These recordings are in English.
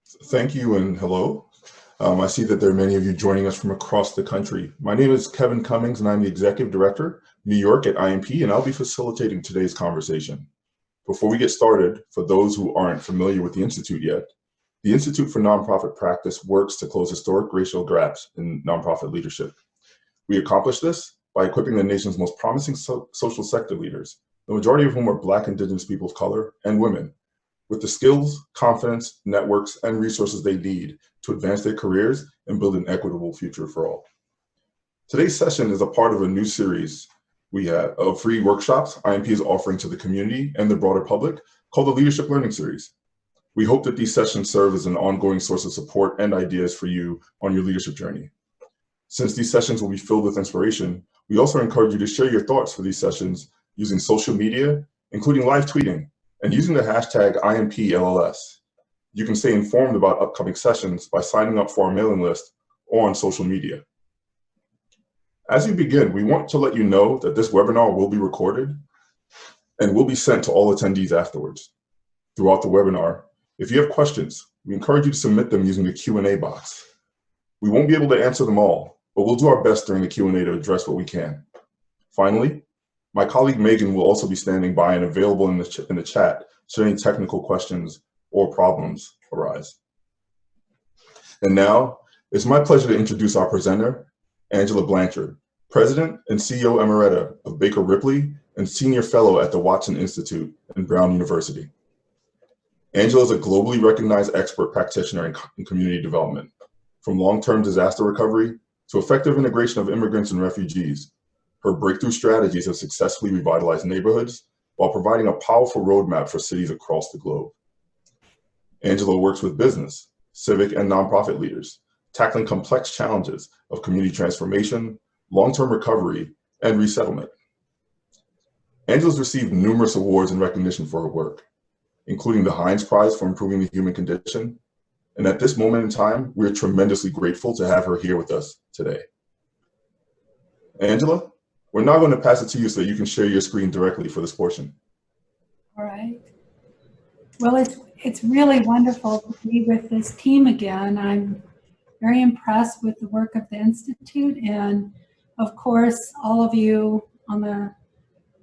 Thank you and hello. I see that there are many of you joining us from across the country. My name is Kevin Cummings and I'm the Executive Director, New York at IMP, and I'll be facilitating today's conversation. Before we get started, for those who aren't familiar with the Institute yet, the Institute for Nonprofit Practice works to close historic racial gaps in nonprofit leadership. We accomplish this by equipping the nation's most promising social sector leaders, the majority of whom are Black, Indigenous people of color, and women, with the skills, confidence, networks, and resources they need to advance their careers and build an equitable future for all. Today's session is a part of a new series we have of free workshops IMP is offering to the community and the broader public called the Leadership Learning Series. We hope that these sessions serve as an ongoing source of support and ideas for you on your leadership journey. Since these sessions will be filled with inspiration, we also encourage you to share your thoughts for these sessions using social media, including live tweeting, and using the hashtag IMPLLS. You can stay informed about upcoming sessions by signing up for our mailing list or on social media. As we begin, we want to let you know that this webinar will be recorded and will be sent to all attendees afterwards. Throughout the webinar, if you have questions, we encourage you to submit them using the Q&A box. We won't be able to answer them all, but we'll do our best during the Q&A to address what we can. Finally, my colleague Megan will also be standing by and available in the chat should any technical questions or problems arise. And now, it's my pleasure to introduce our presenter, Angela Blanchard, President and CEO Emerita of Baker Ripley and Senior Fellow at the Watson Institute and Brown University. Angela is a globally recognized expert practitioner in community development, from long-term disaster recovery to effective integration of immigrants and refugees. Her breakthrough strategies have successfully revitalized neighborhoods while providing a powerful roadmap for cities across the globe. Angela works with business, civic, and nonprofit leaders, tackling complex challenges of community transformation, long-term recovery, and resettlement. Angela's received numerous awards and recognition for her work, including the Heinz Prize for improving the human condition. And at this moment in time, we're tremendously grateful to have her here with us today. Angela, we're now going to pass it to you so that you can share your screen directly for this portion. All right. Well, it's really wonderful to be with this team again. I'm very impressed with the work of the Institute, and of course, all of you on the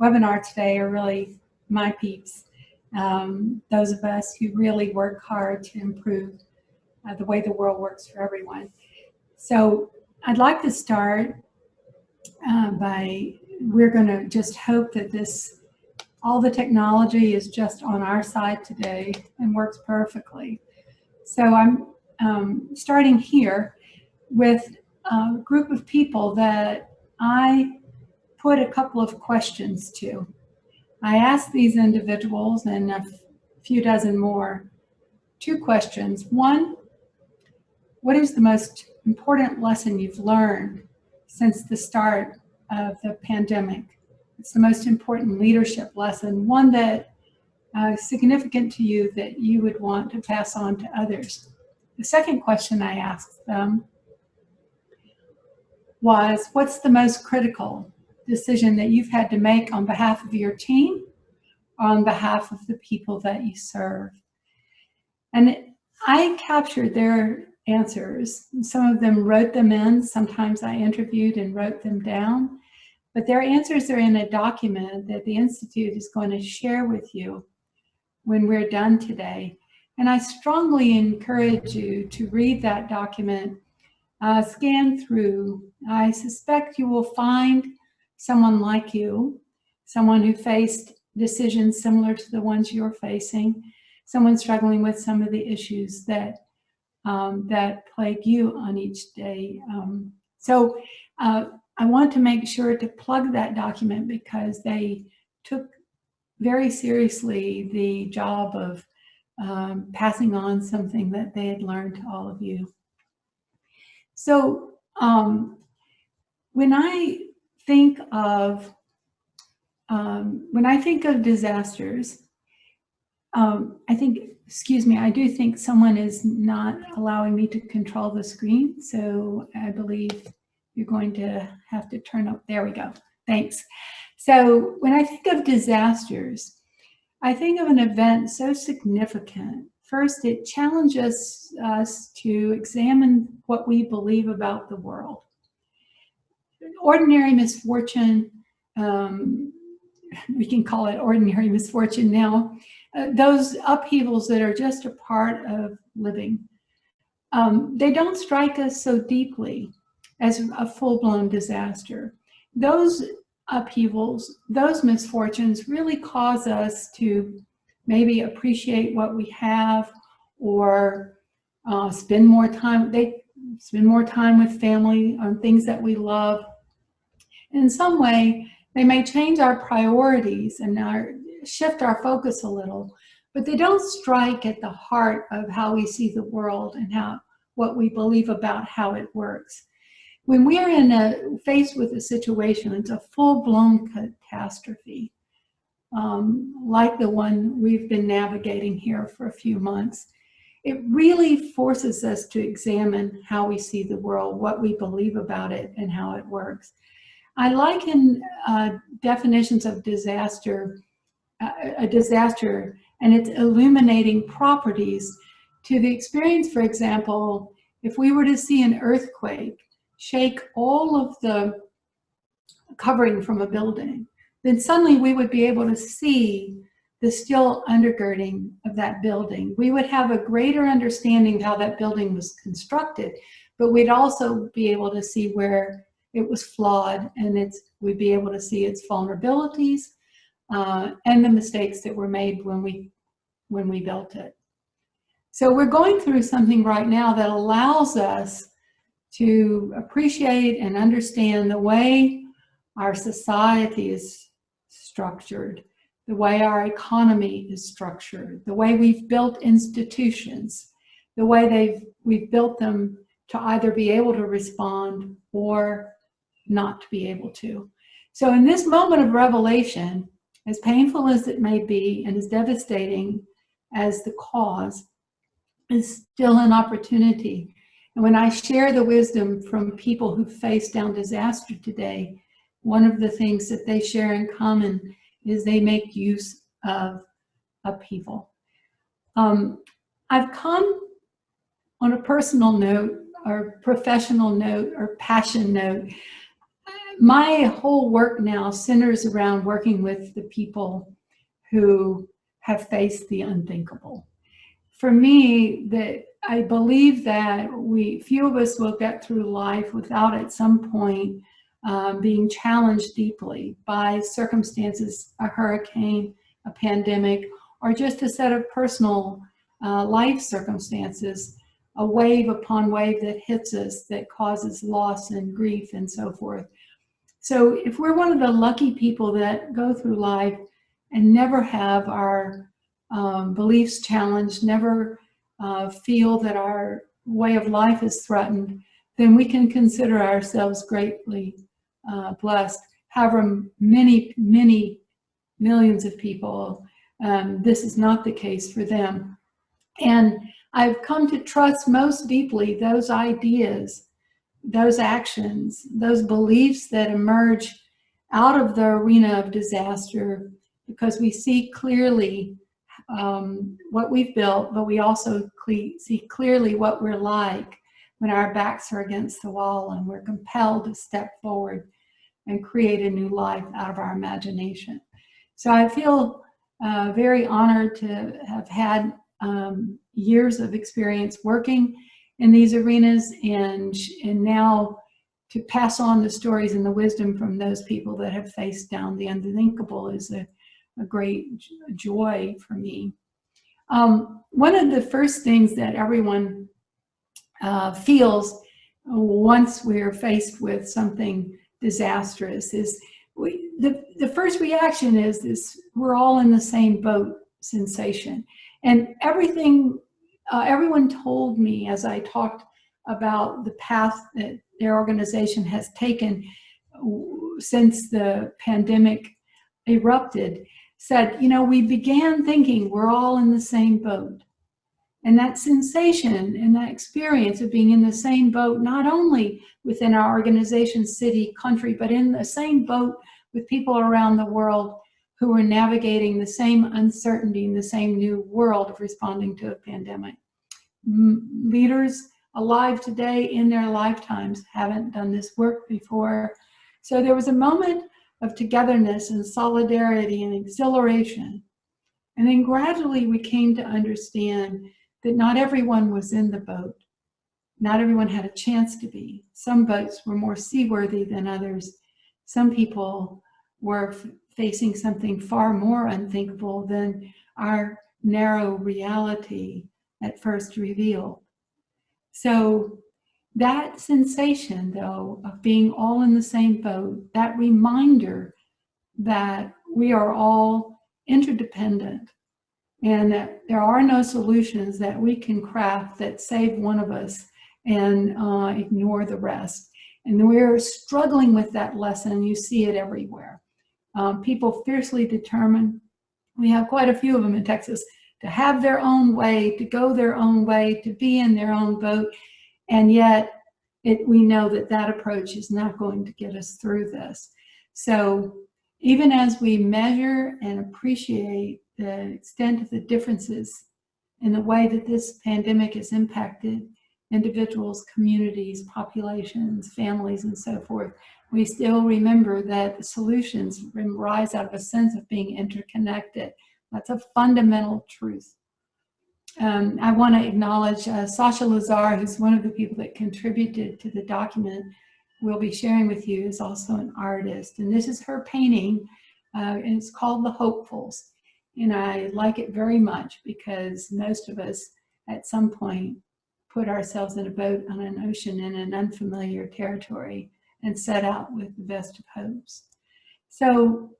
webinar today are really my peeps. Those of us who really work hard to improve the way the world works for everyone. So I'd like to start we're going to just hope that all the technology is just on our side today and works perfectly. So I'm starting here with a group of people that I put a couple of questions to. I asked these individuals and a few dozen more 2 questions. One, what is the most important lesson you've learned since the start of the pandemic? It's the most important leadership lesson, one that is significant to you that you would want to pass on to others. The second question I asked them was, what's the most critical decision that you've had to make on behalf of your team, or on behalf of the people that you serve? And I captured their answers. Some of them wrote them in. Sometimes I interviewed and wrote them down. But their answers are in a document that the Institute is going to share with you when we're done today. And I strongly encourage you to read that document, scan through. I suspect you will find someone like you, someone who faced decisions similar to the ones you're facing, someone struggling with some of the issues that plague you on each day. So I want to make sure to plug that document because they took very seriously the job of passing on something that they had learned to all of you. So when I think of disasters, I do think someone is not allowing me to control the screen, so I believe you're going to have to turn up. There we go. Thanks. So when I think of disasters, I think of an event so significant First, it challenges us to examine what we believe about the world. Ordinary misfortune, we can call it ordinary misfortune now, those upheavals that are just a part of living, they don't strike us so deeply as a full-blown disaster. Those upheavals, those misfortunes really cause us to maybe appreciate what we have, or spend more time with family on things that we love. In some way, they may change our priorities and shift our focus a little, but they don't strike at the heart of how we see the world and what we believe about how it works. When we are faced with a situation, it's a full-blown catastrophe, like the one we've been navigating here for a few months, it really forces us to examine how we see the world, what we believe about it, and how it works. I liken definitions of disaster, a disaster and its illuminating properties to the experience, for example, if we were to see an earthquake shake all of the covering from a building, then suddenly we would be able to see the still undergirding of that building. We would have a greater understanding of how that building was constructed, but we'd also be able to see where it was flawed, and we'd be able to see its vulnerabilities and the mistakes that were made when we built it. So we're going through something right now that allows us to appreciate and understand the way our society is structured, the way our economy is structured, the way we've built institutions, the way we've built them to either be able to respond or not to be able to. So in this moment of revelation, as painful as it may be and as devastating as the cause, is still an opportunity. And when I share the wisdom from people who face down disaster today, one of the things that they share in common is they make use of upheaval. I've come on a personal note, or professional note, or passion note. My whole work now centers around working with the people who have faced the unthinkable. For me, I believe that few of us will get through life without at some point being challenged deeply by circumstances, a hurricane, a pandemic, or just a set of personal life circumstances, a wave upon wave that hits us, that causes loss and grief and so forth. So if we're one of the lucky people that go through life and never have our beliefs challenged, never feel that our way of life is threatened, then we can consider ourselves greatly blessed. However, many millions of people, this is not the case for them. And I've come to trust most deeply those ideas, those actions, those beliefs that emerge out of the arena of disaster, because we see clearly what we've built, but we also see clearly what we're like when our backs are against the wall and we're compelled to step forward and create a new life out of our imagination. So I feel very honored to have had years of experience working in these arenas, and now to pass on the stories and the wisdom from those people that have faced down the unthinkable is a great joy for me. One of the first things that everyone feels once we're faced with something disastrous is the first reaction is this we're all in the same boat sensation. And everyone told me as I talked about the path that their organization has taken since the pandemic erupted, said, we began thinking we're all in the same boat. And that sensation and that experience of being in the same boat, not only within our organization, city, country, but in the same boat with people around the world who were navigating the same uncertainty in the same new world of responding to a pandemic. Leaders alive today in their lifetimes haven't done this work before. So there was a moment of togetherness and solidarity and exhilaration. And then gradually we came to understand that not everyone was in the boat. Not everyone had a chance to be. Some boats were more seaworthy than others. Some people were facing something far more unthinkable than our narrow reality at first revealed. So that sensation, though, of being all in the same boat, that reminder that we are all interdependent and that there are no solutions that we can craft that save one of us and ignore the rest. And we're struggling with that lesson. You see it everywhere. People fiercely determined, we have quite a few of them in Texas, to have their own way, to go their own way, to be in their own boat. And yet we know that that approach is not going to get us through this. So even as we measure and appreciate the extent of the differences in the way that this pandemic has impacted individuals, communities, populations, families, and so forth, we still remember that the solutions rise out of a sense of being interconnected. That's a fundamental truth. I want to acknowledge Sasha Lazar, who's one of the people that contributed to the document we'll be sharing with you, is also an artist. And this is her painting, and it's called The Hopefuls. And I like it very much because most of us at some point put ourselves in a boat on an ocean in an unfamiliar territory and set out with the best of hopes. So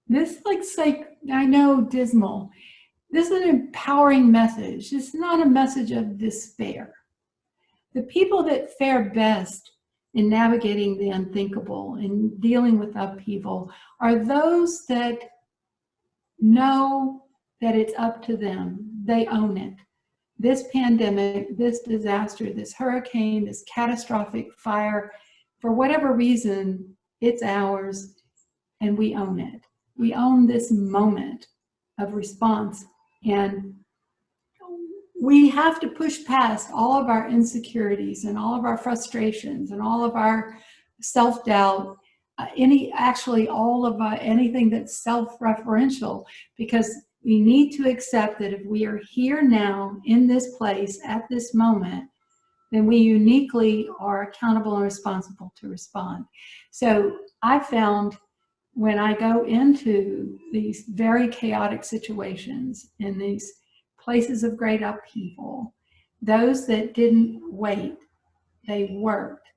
this looks like, I know, dismal. This is an empowering message. It's not a message of despair. The people that fare best in navigating the unthinkable and dealing with upheaval are those that know that it's up to them. They own it. This pandemic, this disaster, this hurricane, this catastrophic fire, for whatever reason, it's ours and we own it. We own this moment of response, and we have to push past all of our insecurities and all of our frustrations and all of our self-doubt, all of anything that's self-referential, because we need to accept that if we are here now in this place at this moment, then we uniquely are accountable and responsible to respond. So I found when I go into these very chaotic situations in these places of great upheaval, those that didn't wait, they worked.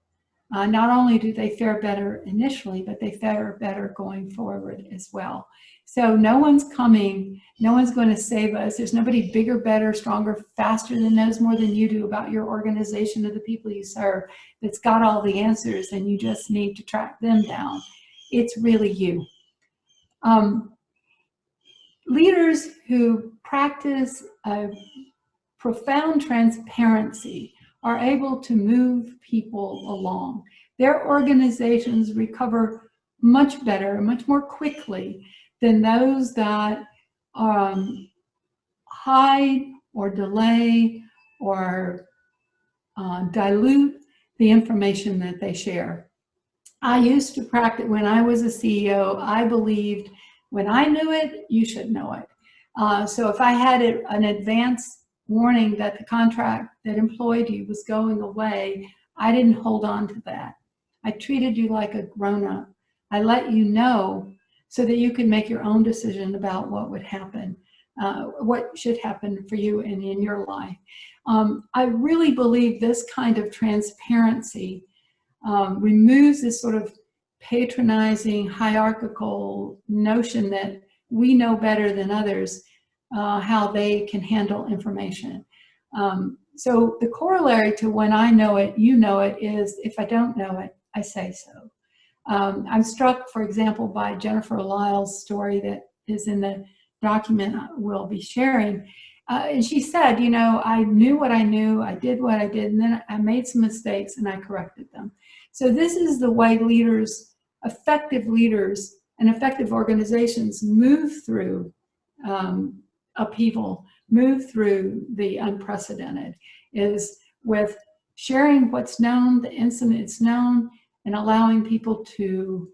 Not only do they fare better initially, but they fare better going forward as well. So no one's coming, no one's going to save us. There's nobody bigger, better, stronger, faster than knows more than you do about your organization or the people you serve that's got all the answers, and you just need to track them down. It's really you. Leaders who practice a profound transparency are able to move people along. Their organizations recover much better, much more quickly than those that hide or delay or dilute the information that they share. I used to practice, when I was a CEO, I believed when I knew it, you should know it. So if I had an advance warning that the contract that employed you was going away, I didn't hold on to that. I treated you like a grown-up. I let you know so that you could make your own decision about what would happen, what should happen for you and in your life. I really believe this kind of transparency removes this sort of patronizing, hierarchical notion that we know better than others how they can handle information. So the corollary to when I know it, you know it, is if I don't know it, I say so. I'm struck, for example, by Jennifer Lyle's story that is in the document we'll be sharing. And she said, you know, I knew what I knew, I did what I did, and then I made some mistakes and I corrected them. So this is the way leaders, effective leaders, and effective organizations move through upheaval, move through the unprecedented, is with sharing what's known, the incidents known, and allowing people to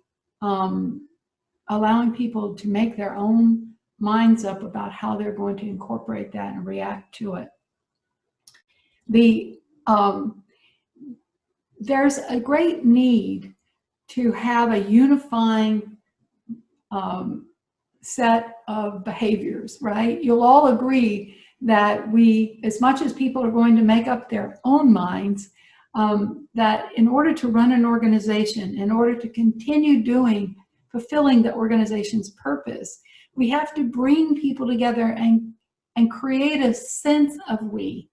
make their own minds up about how they're going to incorporate that and react to it. There's a great need to have a unifying set of behaviors, right? You'll all agree that as much as people are going to make up their own minds, that in order to run an organization, in order to continue fulfilling the organization's purpose, we have to bring people together and create a sense of we.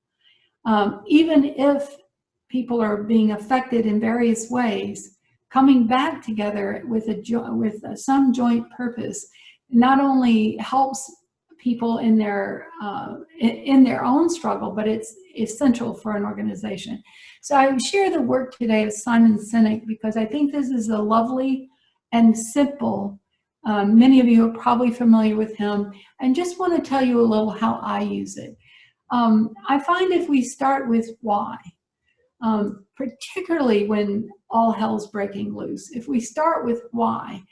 Even if people are being affected in various ways, coming back together with some joint purpose not only helps people in their own struggle, but it's essential for an organization. So I share the work today of Simon Sinek because I think this is a lovely and simple. Many of you are probably familiar with him, and just want to tell you a little how I use it. I find if we start with why, particularly when all hell's breaking loose, if we start with why,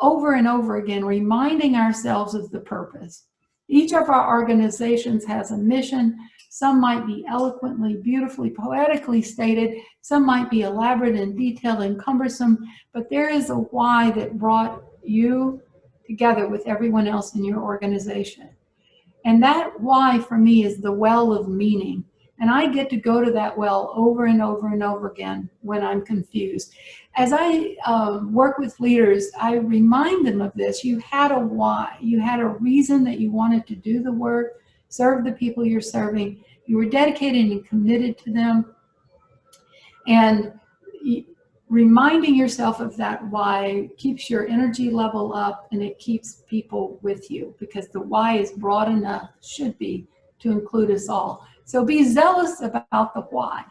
over and over again, reminding ourselves of the purpose. Each of our organizations has a mission. Some might be eloquently, beautifully, poetically stated. Some might be elaborate and detailed and cumbersome, but there is a why that brought you together with everyone else in your organization. And that why for me is the well of meaning. And I get to go to that well over and over and over again when I'm confused. As I work with leaders, I remind them of this. You had a why. You had a reason that you wanted to do the work, serve the people you're serving. You were dedicated and committed to them. And reminding yourself of that why keeps your energy level up, and it keeps people with you, because the why is broad enough, should be, to include us all. So be zealous about the why.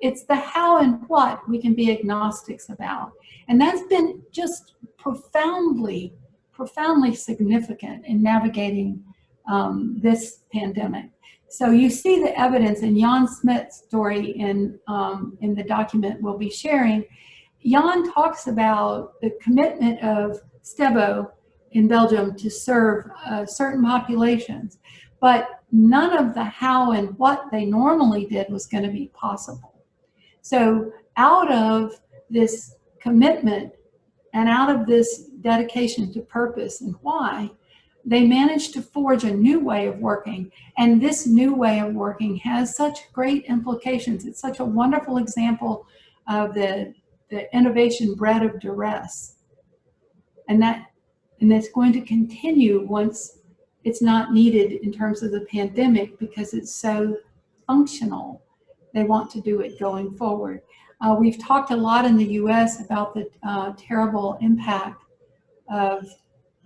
It's the how and what we can be agnostics about. And that's been just profoundly significant in navigating this pandemic. So you see the evidence in Jan Smith's story in the document we'll be sharing. Jan talks about the commitment of Stebo in Belgium to serve certain populations, but none of the how and what they normally did was going to be possible. So out of this commitment and out of this dedication to purpose and why, they managed to forge a new way of working. And this new way of working has such great implications. It's such a wonderful example of the innovation bred of duress. And that's going to continue once it's not needed in terms of the pandemic, because it's so functional. They want to do it going forward. We've talked a lot in the US about the terrible impact of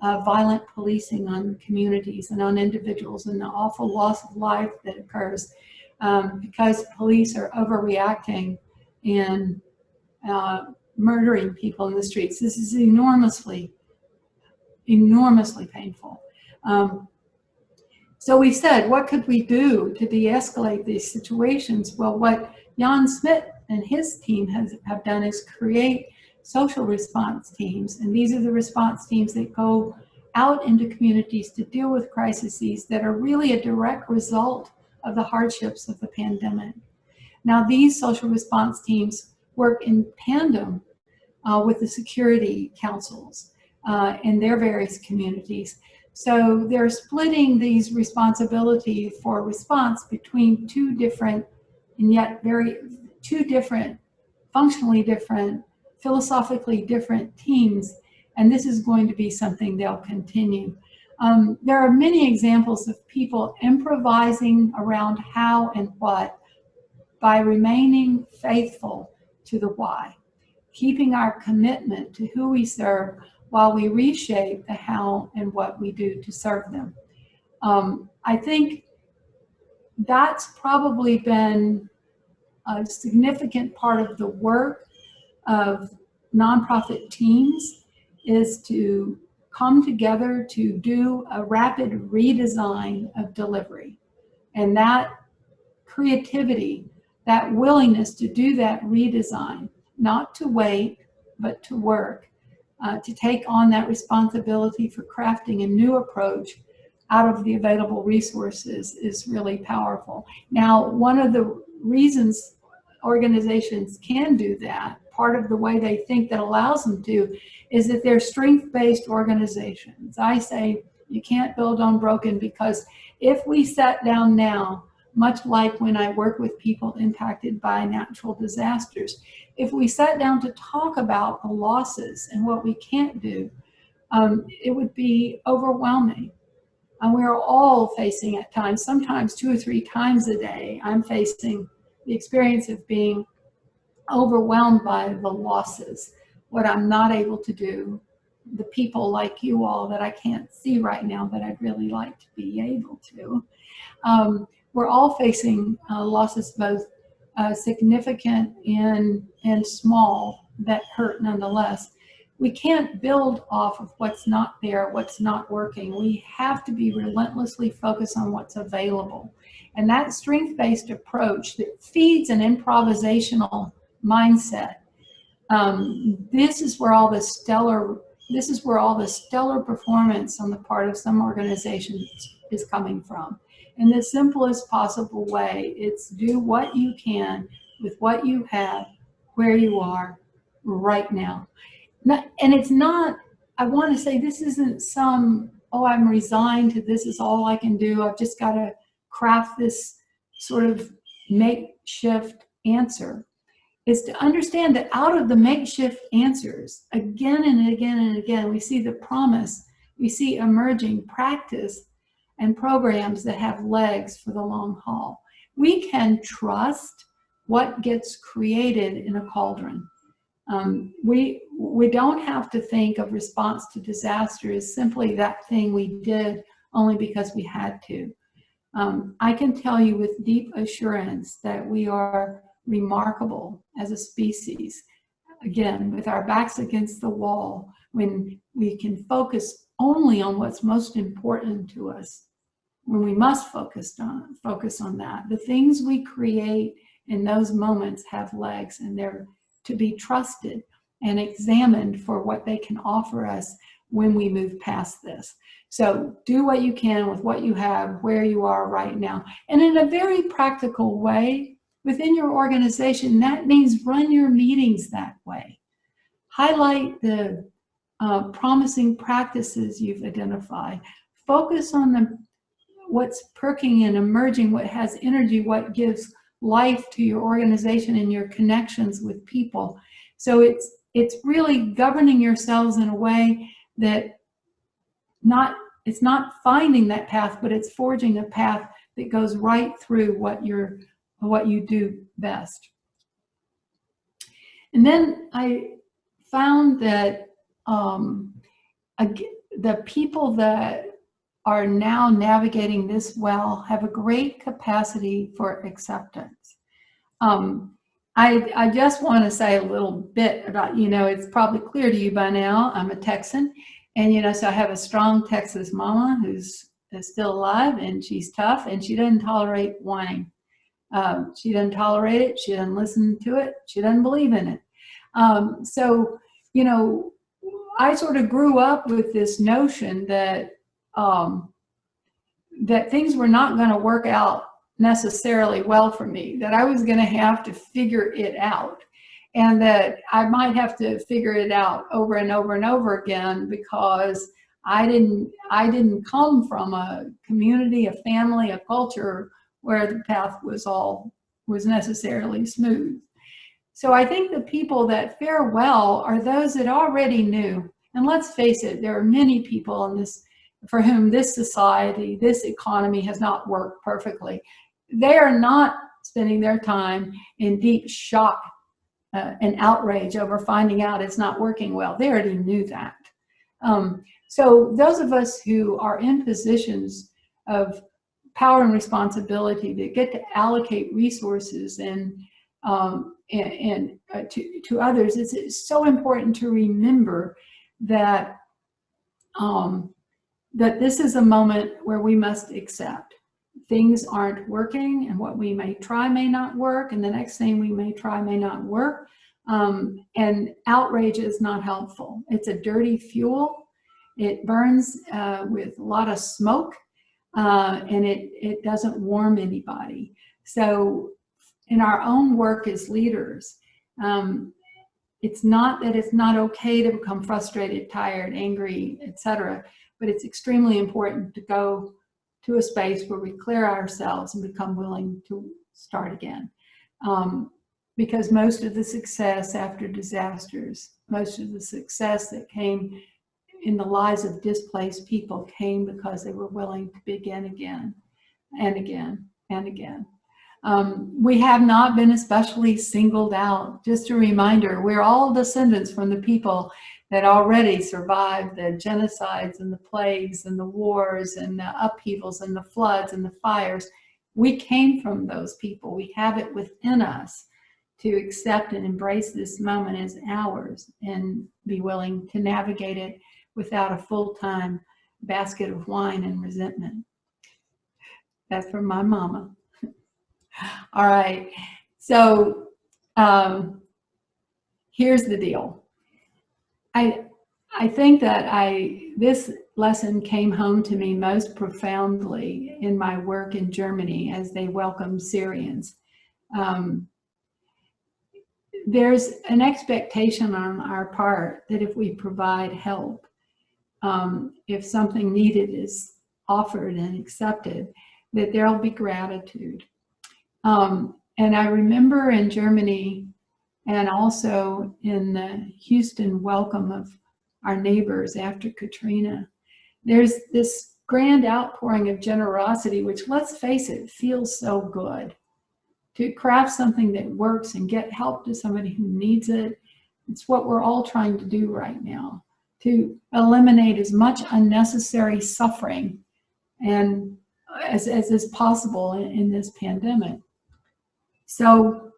violent policing on communities and on individuals, and the awful loss of life that occurs because police are overreacting and murdering people in the streets. This is enormously painful. So we said, what could we do to de-escalate these situations? Well, what Jan Smith and his team have done is create social response teams. And these are the response teams that go out into communities to deal with crises that are really a direct result of the hardships of the pandemic. Now, these social response teams work in tandem with the security councils in their various communities. So they're splitting these responsibility for response between two different, functionally different, philosophically different teams, and this is going to be something they'll continue. There are many examples of people improvising around how and what by remaining faithful to the why, keeping our commitment to who we serve while we reshape the how and what we do to serve them. I think that's probably been a significant part of the work of nonprofit teams, is to come together to do a rapid redesign of delivery. And that creativity, that willingness to do that redesign, not to wait, but to work, to take on that responsibility for crafting a new approach out of the available resources is really powerful. Now, one of the reasons organizations can do that, part of the way they think that allows them to, is that they're strength-based organizations. I say you can't build on broken, because if we sat down now, much like when I work with people impacted by natural disasters, if we sat down to talk about the losses and what we can't do, it would be overwhelming. And we're all facing at times, sometimes 2 or 3 times a day, I'm facing the experience of being overwhelmed by the losses, what I'm not able to do, the people like you all that I can't see right now that I'd really like to be able to. We're all facing losses, both significant and small, that hurt nonetheless. We can't build off of what's not there, what's not working. We have to be relentlessly focused on what's available. And that strength-based approach that feeds an improvisational mindset, this is where all the stellar performance on the part of some organizations is coming from. In the simplest possible way, it's do what you can with what you have, where you are right now. And it's not, I want to say, this isn't some, oh, I'm resigned to this is all I can do, I've just got to craft this sort of makeshift answer. Is to understand that out of the makeshift answers, again and again and again, we see the promise, we see emerging practice and programs that have legs for the long haul. We can trust what gets created in a cauldron. We don't have to think of response to disaster as simply that thing we did only because we had to. I can tell you with deep assurance that we are remarkable as a species, again, with our backs against the wall, when we can focus only on what's most important to us, when we must focus on that. The things we create in those moments have legs, and they're to be trusted and examined for what they can offer us when we move past this. So do what you can with what you have, where you are right now. And in a very practical way, within your organization, that means run your meetings that way. Highlight the promising practices you've identified. Focus on what's perking and emerging, what has energy, what gives life to your organization and your connections with people. So it's really governing yourselves in a way that it's not finding that path, but it's forging a path that goes right through what you do best. And then I found that the people that are now navigating this well have a great capacity for acceptance. I just want to say a little bit about, it's probably clear to you by now, I'm a Texan, and so I have a strong Texas mama who's still alive, and she's tough, and she doesn't tolerate whining. She doesn't tolerate it, she doesn't listen to it, she doesn't believe in it. So, I sort of grew up with this notion that that things were not going to work out necessarily well for me, that I was going to have to figure it out, and that I might have to figure it out over and over and over again, because I didn't come from a community, a family, a culture where the path was necessarily smooth. So I think the people that fare well are those that already knew. And let's face it, there are many people for whom this society, this economy has not worked perfectly. They are not spending their time in deep shock and outrage over finding out it's not working well. They already knew that. So those of us who are in positions of power and responsibility that get to allocate resources and to others, it's so important to remember that that this is a moment where we must accept things aren't working, and what we may try may not work, and the next thing we may try may not work. And outrage is not helpful. It's a dirty fuel. It burns with a lot of smoke, and it doesn't warm anybody. So in our own work as leaders, it's not that it's not okay to become frustrated, tired, angry, etc., but it's extremely important to go to a space where we clear ourselves and become willing to start again. Because most of the success after disasters, most of the success that came in the lives of displaced people came because they were willing to begin again and again and again. We have not been especially singled out. Just a reminder, we're all descendants from the people that already survived the genocides and the plagues and the wars and the upheavals and the floods and the fires. We came from those people. We have it within us to accept and embrace this moment as ours and be willing to navigate it without a full-time basket of wine and resentment. That's from my mama. All right, so here's the deal. I think that this lesson came home to me most profoundly in my work in Germany as they welcome Syrians. There's an expectation on our part that if we provide help, if something needed is offered and accepted, that there'll be gratitude. And I remember in Germany and also in the Houston welcome of our neighbors after Katrina, there's this grand outpouring of generosity, which, let's face it, feels so good. To craft something that works and get help to somebody who needs it, it's what we're all trying to do right now, to eliminate as much unnecessary suffering and as is possible in this pandemic. So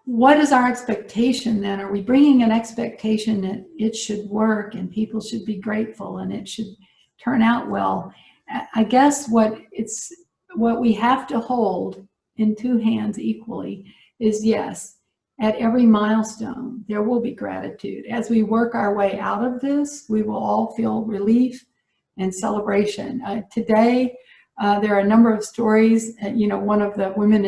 what is our expectation then? Are we bringing an expectation that it should work and people should be grateful and it should turn out well? I guess what we have to hold in two hands equally is, yes, at every milestone, there will be gratitude. As we work our way out of this, we will all feel relief and celebration. Today, there are a number of stories. One of the women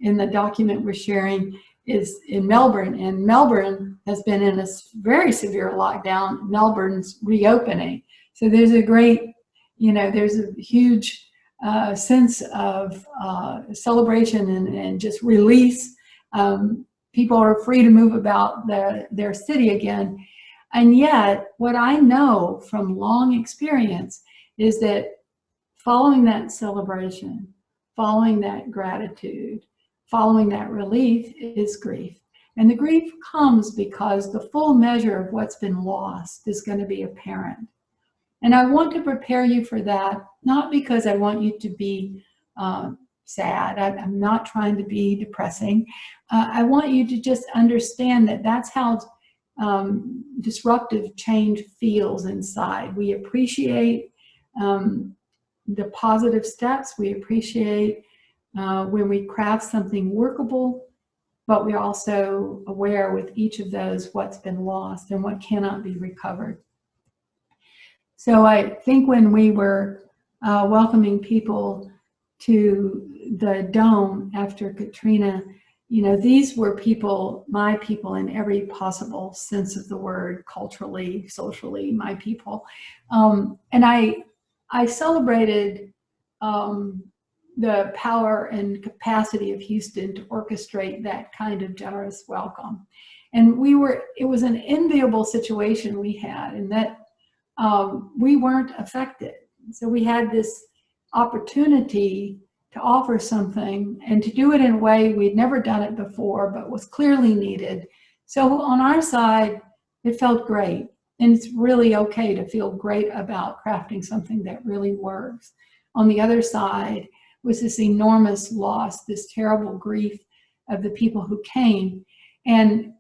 in the document we're sharing is in Melbourne, and Melbourne has been in a very severe lockdown. Melbourne's reopening, so there's a great, there's a huge sense of celebration and just release. People are free to move about their city again. And yet, what I know from long experience is that following that celebration, following that gratitude, following that relief is grief. And the grief comes because the full measure of what's been lost is going to be apparent. And I want to prepare you for that, not because I want you to be sad. I'm not trying to be depressing. I want you to just understand that that's how disruptive change feels inside. We appreciate the positive steps. We appreciate when we craft something workable, but we're also aware with each of those what's been lost and what cannot be recovered. So I think when we were welcoming people to the Dome after Katrina, these were people, my people in every possible sense of the word, culturally, socially, my people. And I celebrated the power and capacity of Houston to orchestrate that kind of generous welcome. And it was an enviable situation we had in that we weren't affected. So we had this opportunity to offer something and to do it in a way we'd never done it before, but was clearly needed. So on our side, it felt great. And it's really okay to feel great about crafting something that really works. On the other side was this enormous loss, this terrible grief of the people who came. And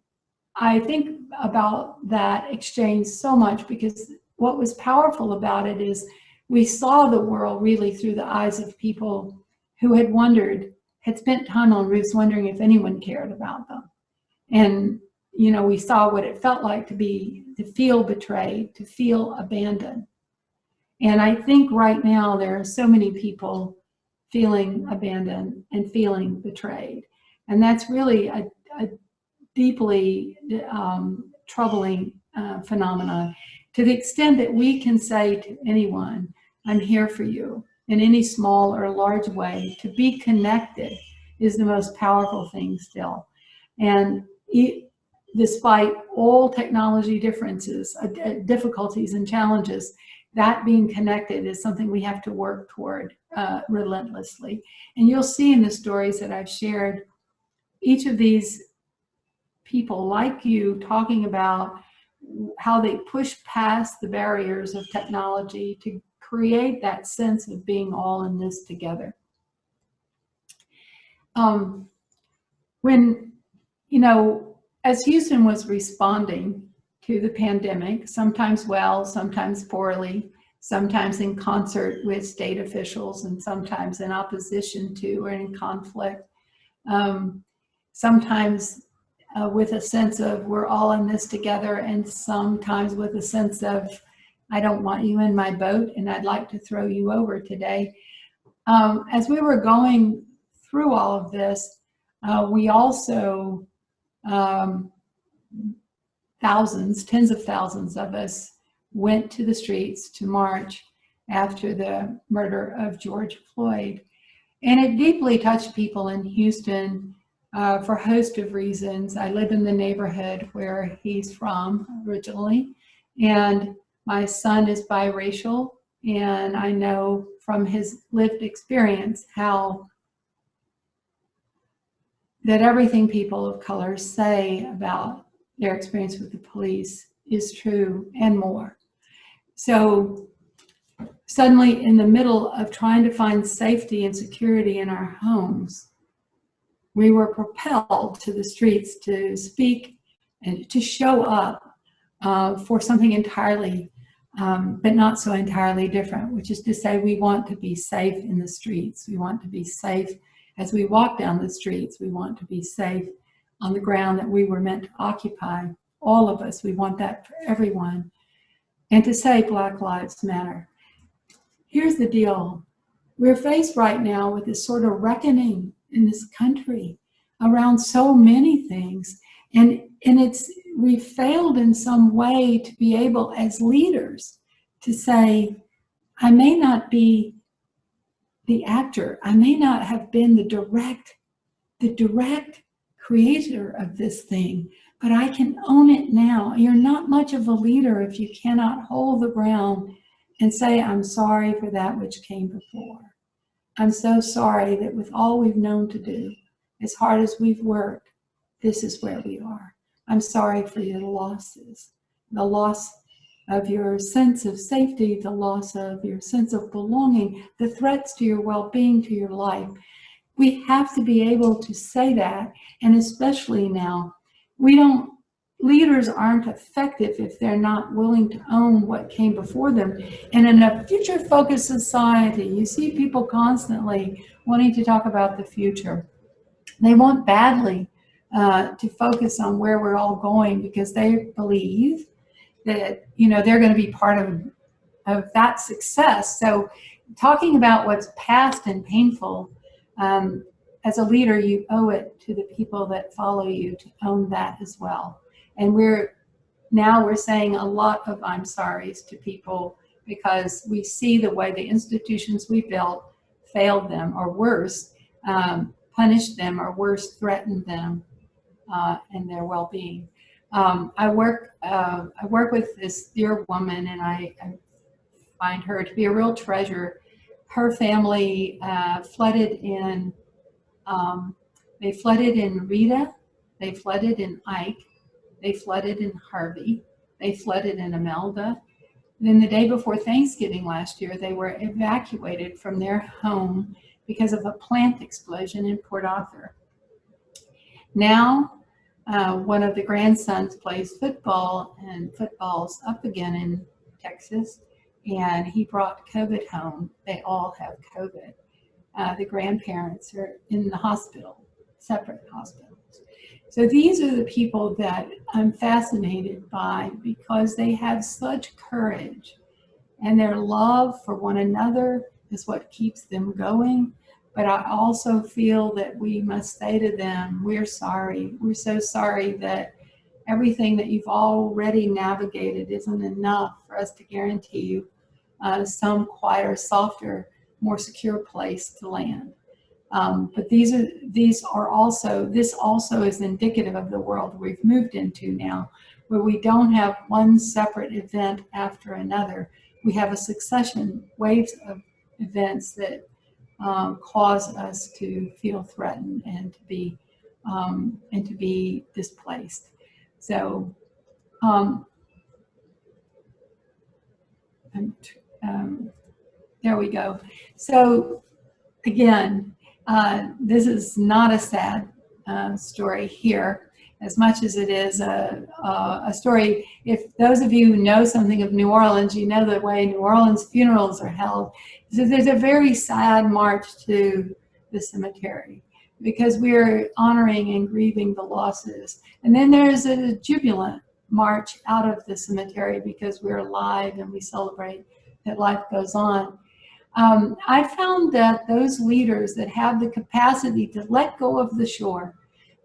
I think about that exchange so much, because what was powerful about it is we saw the world really through the eyes of people who had wondered, had spent time on roofs wondering if anyone cared about them. And, you know, we saw what it felt like to feel betrayed, to feel abandoned. And I think right now there are so many people feeling abandoned and feeling betrayed. And that's really a deeply troubling phenomenon, to the extent that we can say to anyone, I'm here for you, in any small or large way. To be connected is the most powerful thing still. And despite all technology differences, difficulties and challenges, that being connected is something we have to work toward relentlessly. And you'll see in the stories that I've shared, each of these people like you talking about how they push past the barriers of technology to create that sense of being all in this together. When, you know, as Houston was responding to the pandemic, sometimes well, sometimes poorly, sometimes in concert with state officials, and sometimes in opposition to or in conflict, sometimes with a sense of we're all in this together, and sometimes with a sense of I don't want you in my boat and I'd like to throw you over today. As we were going through all of this, we also, thousands, tens of thousands of us went to the streets to march after the murder of George Floyd. And it deeply touched people in Houston for a host of reasons. I live in the neighborhood where he's from originally, and my son is biracial, and I know from his lived experience how that everything people of color say about their experience with the police is true and more. So suddenly, in the middle of trying to find safety and security in our homes, we were propelled to the streets to speak and to show up for something entirely, but not so entirely different, which is to say we want to be safe in the streets. We want to be safe as we walk down the streets. We want to be safe on the ground that we were meant to occupy. All of us, we want that for everyone. And to say Black Lives Matter. Here's the deal. We're faced right now with this sort of reckoning in this country around so many things. And we've failed in some way to be able as leaders to say, I may not be the actor, I may not have been the direct creator of this thing, but I can own it now. You're not much of a leader if you cannot hold the ground and say, I'm sorry for that which came before. I'm so sorry that with all we've known to do, as hard as we've worked, this is where we are. I'm sorry for your losses, the loss of your sense of safety, the loss of your sense of belonging, the threats to your well-being, to your life. We have to be able to say that, and especially now, leaders aren't effective if they're not willing to own what came before them. And in a future-focused society, you see people constantly wanting to talk about the future. They want badly to focus on where we're all going because they believe that, you know, they're going to be part of that success. So talking about what's past and painful, as a leader, you owe it to the people that follow you to own that as well. And we're saying a lot of I'm sorry's to people because we see the way the institutions we built failed them, or worse, punished them, or worse, threatened them and their well-being. I work with this dear woman, and I find her to be a real treasure. Her family flooded in. They flooded in Rita. They flooded in Ike. They flooded in Harvey. They flooded in Imelda. Then the day before Thanksgiving last year, they were evacuated from their home because of a plant explosion in Port Arthur. Now, One of the grandsons plays football, and football's up again in Texas, and he brought COVID home. They all have COVID. The grandparents are in the hospital, separate hospitals. So these are the people that I'm fascinated by because they have such courage, and their love for one another is what keeps them going. But I also feel that we must say to them, we're sorry. We're so sorry that everything that you've already navigated isn't enough for us to guarantee you some quieter, softer, more secure place to land. But this also is indicative of the world we've moved into now, where we don't have one separate event after another. We have a succession, waves of events that cause us to feel threatened and to be displaced. So there we go. So again, this is not a sad story here, as much as it is a story. If those of you who know something of New Orleans, you know the way New Orleans funerals are held. So there's a very sad march to the cemetery because we're honoring and grieving the losses. And then there's a jubilant march out of the cemetery because we're alive and we celebrate that life goes on. I found that those leaders that have the capacity to let go of the shore,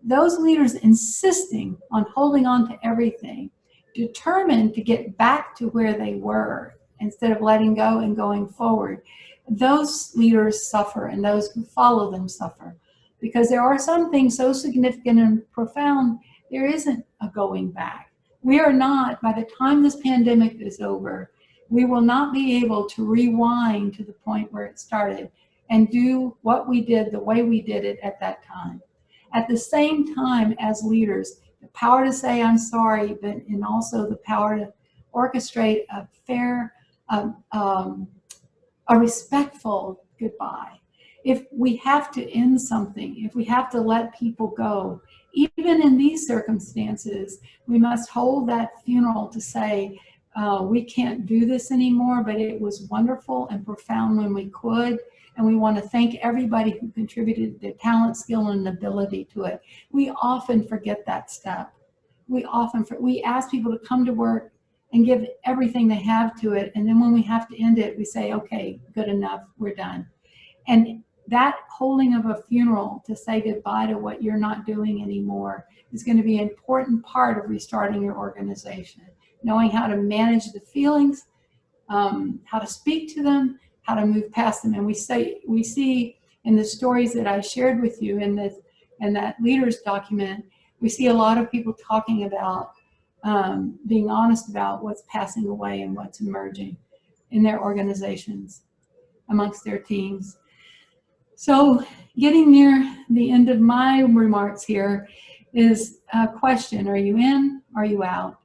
those leaders insisting on holding on to everything, determined to get back to where they were instead of letting go and going forward, those leaders suffer and those who follow them suffer. Because there are some things so significant and profound, there isn't a going back. We are not, by the time this pandemic is over, we will not be able to rewind to the point where it started and do what we did the way we did it at that time. At the same time, as leaders, the power to say I'm sorry, but and also the power to orchestrate a fair, a respectful goodbye. If we have to end something, if we have to let people go, even in these circumstances, we must hold that funeral to say, we can't do this anymore, but it was wonderful and profound when we could. And we want to thank everybody who contributed their talent, skill, and ability to it. We often forget that step. We ask people to come to work and give everything they have to it. And then when we have to end it, we say, okay, good enough, we're done. And that holding of a funeral to say goodbye to what you're not doing anymore is going to be an important part of restarting your organization. Knowing how to manage the feelings, how to speak to them, how to move past them. And we see in the stories that I shared with you in that leaders document, we see a lot of people talking about being honest about what's passing away and what's emerging in their organizations, amongst their teams. So getting near the end of my remarks here is a question: are you in? Are you out?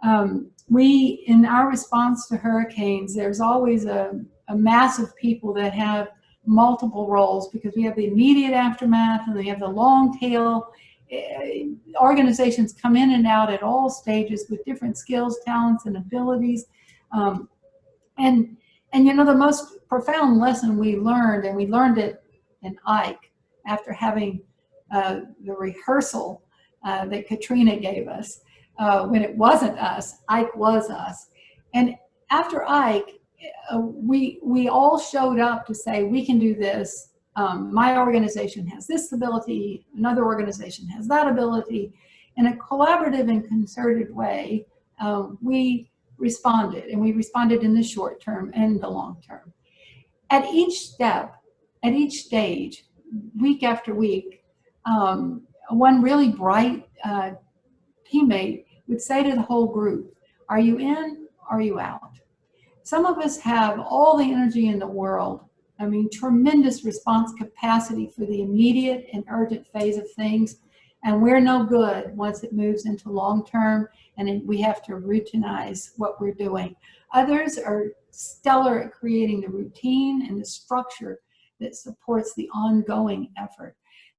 In our response to hurricanes, there's always a mass of people that have multiple roles because we have the immediate aftermath and we have the long tail. Organizations come in and out at all stages with different skills, talents, and abilities. And you know, the most profound lesson we learned, and we learned it in Ike after having the rehearsal that Katrina gave us, when it wasn't us, Ike was us. And after Ike, we all showed up to say, we can do this. My organization has this ability, another organization has that ability. In a collaborative and concerted way, we responded, and we responded in the short term and the long term. At each step, at each stage, week after week, one really bright teammate would say to the whole group, are you in? Are you out? Some of us have all the energy in the world. I mean, tremendous response capacity for the immediate and urgent phase of things. And we're no good once it moves into long-term and we have to routinize what we're doing. Others are stellar at creating the routine and the structure that supports the ongoing effort.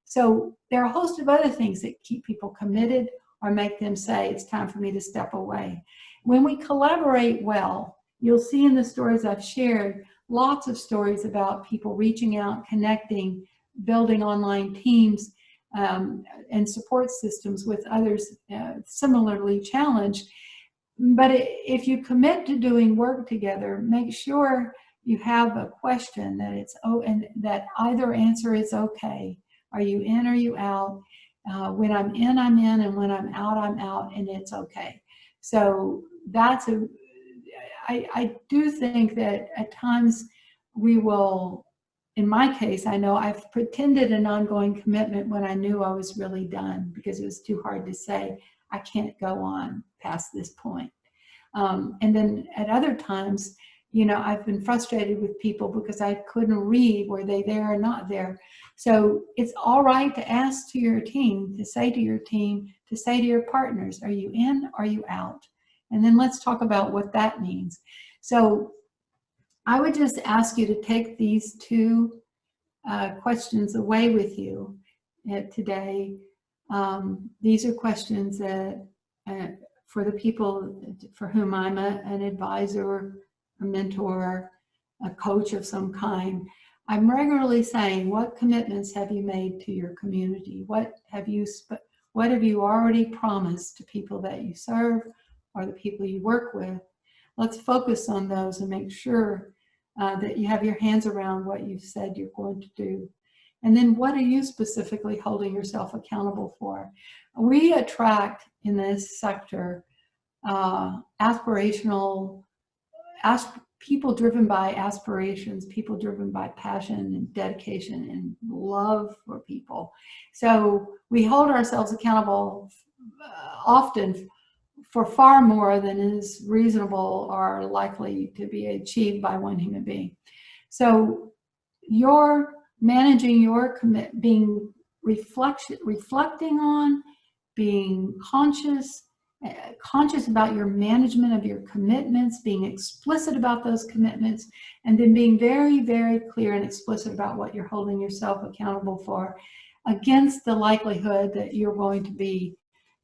So there are a host of other things that keep people committed or make them say, it's time for me to step away. When we collaborate well, you'll see in the stories I've shared, lots of stories about people reaching out, connecting, building online teams and support systems with others similarly challenged. But if you commit to doing work together, make sure you have a question that it's and that either answer is okay. Are you in or are you out? When I'm in, I'm in, and when I'm out, and it's okay. So that's I do think that at times we will, in my case, I know I've pretended an ongoing commitment when I knew I was really done because it was too hard to say, I can't go on past this point. And then at other times, you know, I've been frustrated with people because I couldn't read, were they there or not there? So it's all right to ask to your team, to say to your team, to say to your partners, are you in, are you out? And then let's talk about what that means. So I would just ask you to take these two questions away with you today. These are questions that for the people for whom I'm an advisor, a mentor, a coach of some kind, I'm regularly saying, what commitments have you made to your community? What have you already promised to people that you serve or the people you work with? Let's focus on those and make sure that you have your hands around what you've said you're going to do. And then what are you specifically holding yourself accountable for? We attract in this sector people driven by aspirations, people driven by passion and dedication and love for people. So we hold ourselves accountable often for far more than is reasonable or likely to be achieved by one human being. So you're managing your being reflecting on, being conscious about your management of your commitments, being explicit about those commitments, and then being very, very clear and explicit about what you're holding yourself accountable for against the likelihood that you're going to be,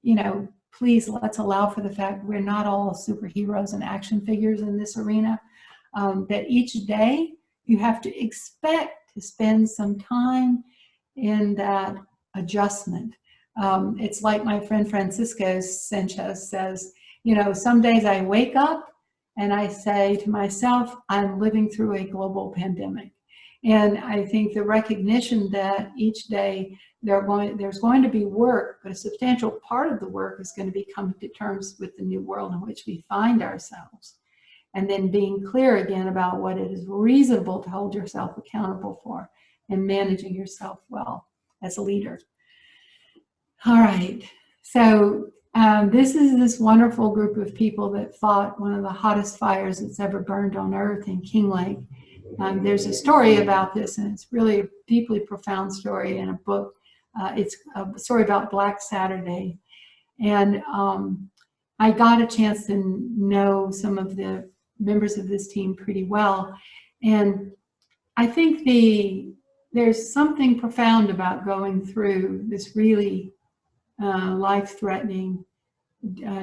you know, please let's allow for the fact we're not all superheroes and action figures in this arena, that each day you have to expect to spend some time in that adjustment. It's like my friend Francisco Sanchez says, you know, some days I wake up and I say to myself, I'm living through a global pandemic. And I think the recognition that each day there's going to be work, but a substantial part of the work is going to be coming to terms with the new world in which we find ourselves. And then being clear again about what it is reasonable to hold yourself accountable for and managing yourself well as a leader. All right, so this is this wonderful group of people that fought one of the hottest fires that's ever burned on earth in King Lake. There's a story about this, and it's really a deeply profound story in a book. It's a story about Black Saturday. And I got a chance to know some of the members of this team pretty well. And I think there's something profound about going through this really life-threatening,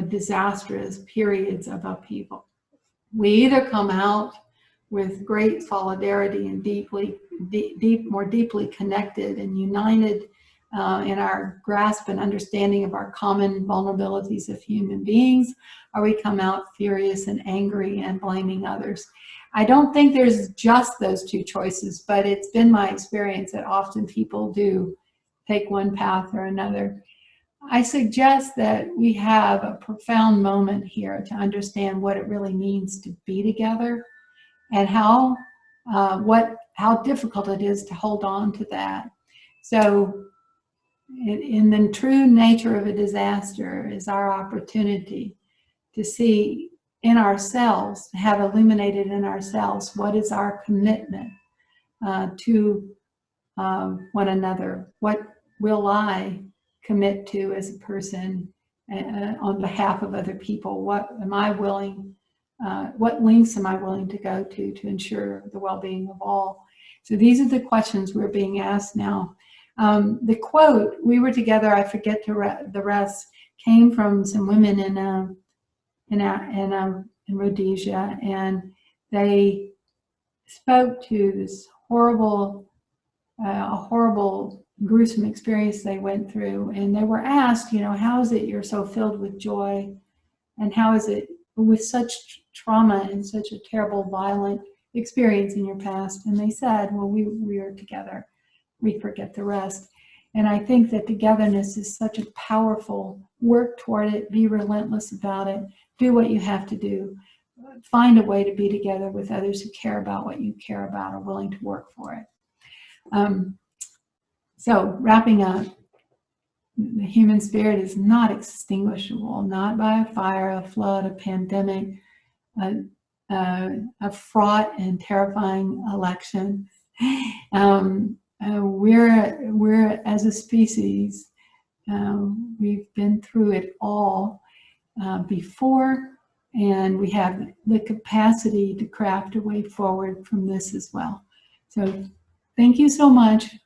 disastrous periods of upheaval. We either come out with great solidarity and more deeply connected and united in our grasp and understanding of our common vulnerabilities of human beings, or we come out furious and angry and blaming others. I don't think there's just those two choices, but it's been my experience that often people do take one path or another. I suggest that we have a profound moment here to understand what it really means to be together and how difficult it is to hold on to that. So in the true nature of a disaster is our opportunity to see in ourselves, have illuminated in ourselves, what is our commitment to one another? What will I commit to as a person on behalf of other people? What am I willing, what lengths am I willing to go to ensure the well-being of all? So these are the questions we're being asked now. The quote, "We were together, I forget the rest," came from some women in Rhodesia, and they spoke to this horrible, gruesome experience they went through, and they were asked, how is it you're so filled with joy, and how is it with such trauma and such a terrible, violent experience in your past? And they said, well, we are together, we forget the rest. And I think that togetherness is such a powerful, work toward it, be relentless about it, do what you have to do, find a way to be together with others who care about what you care about, are willing to work for it. So wrapping up, the human spirit is not extinguishable, not by a fire, a flood, a pandemic, a fraught and terrifying election. We're as a species, we've been through it all before, and we have the capacity to craft a way forward from this as well. So thank you so much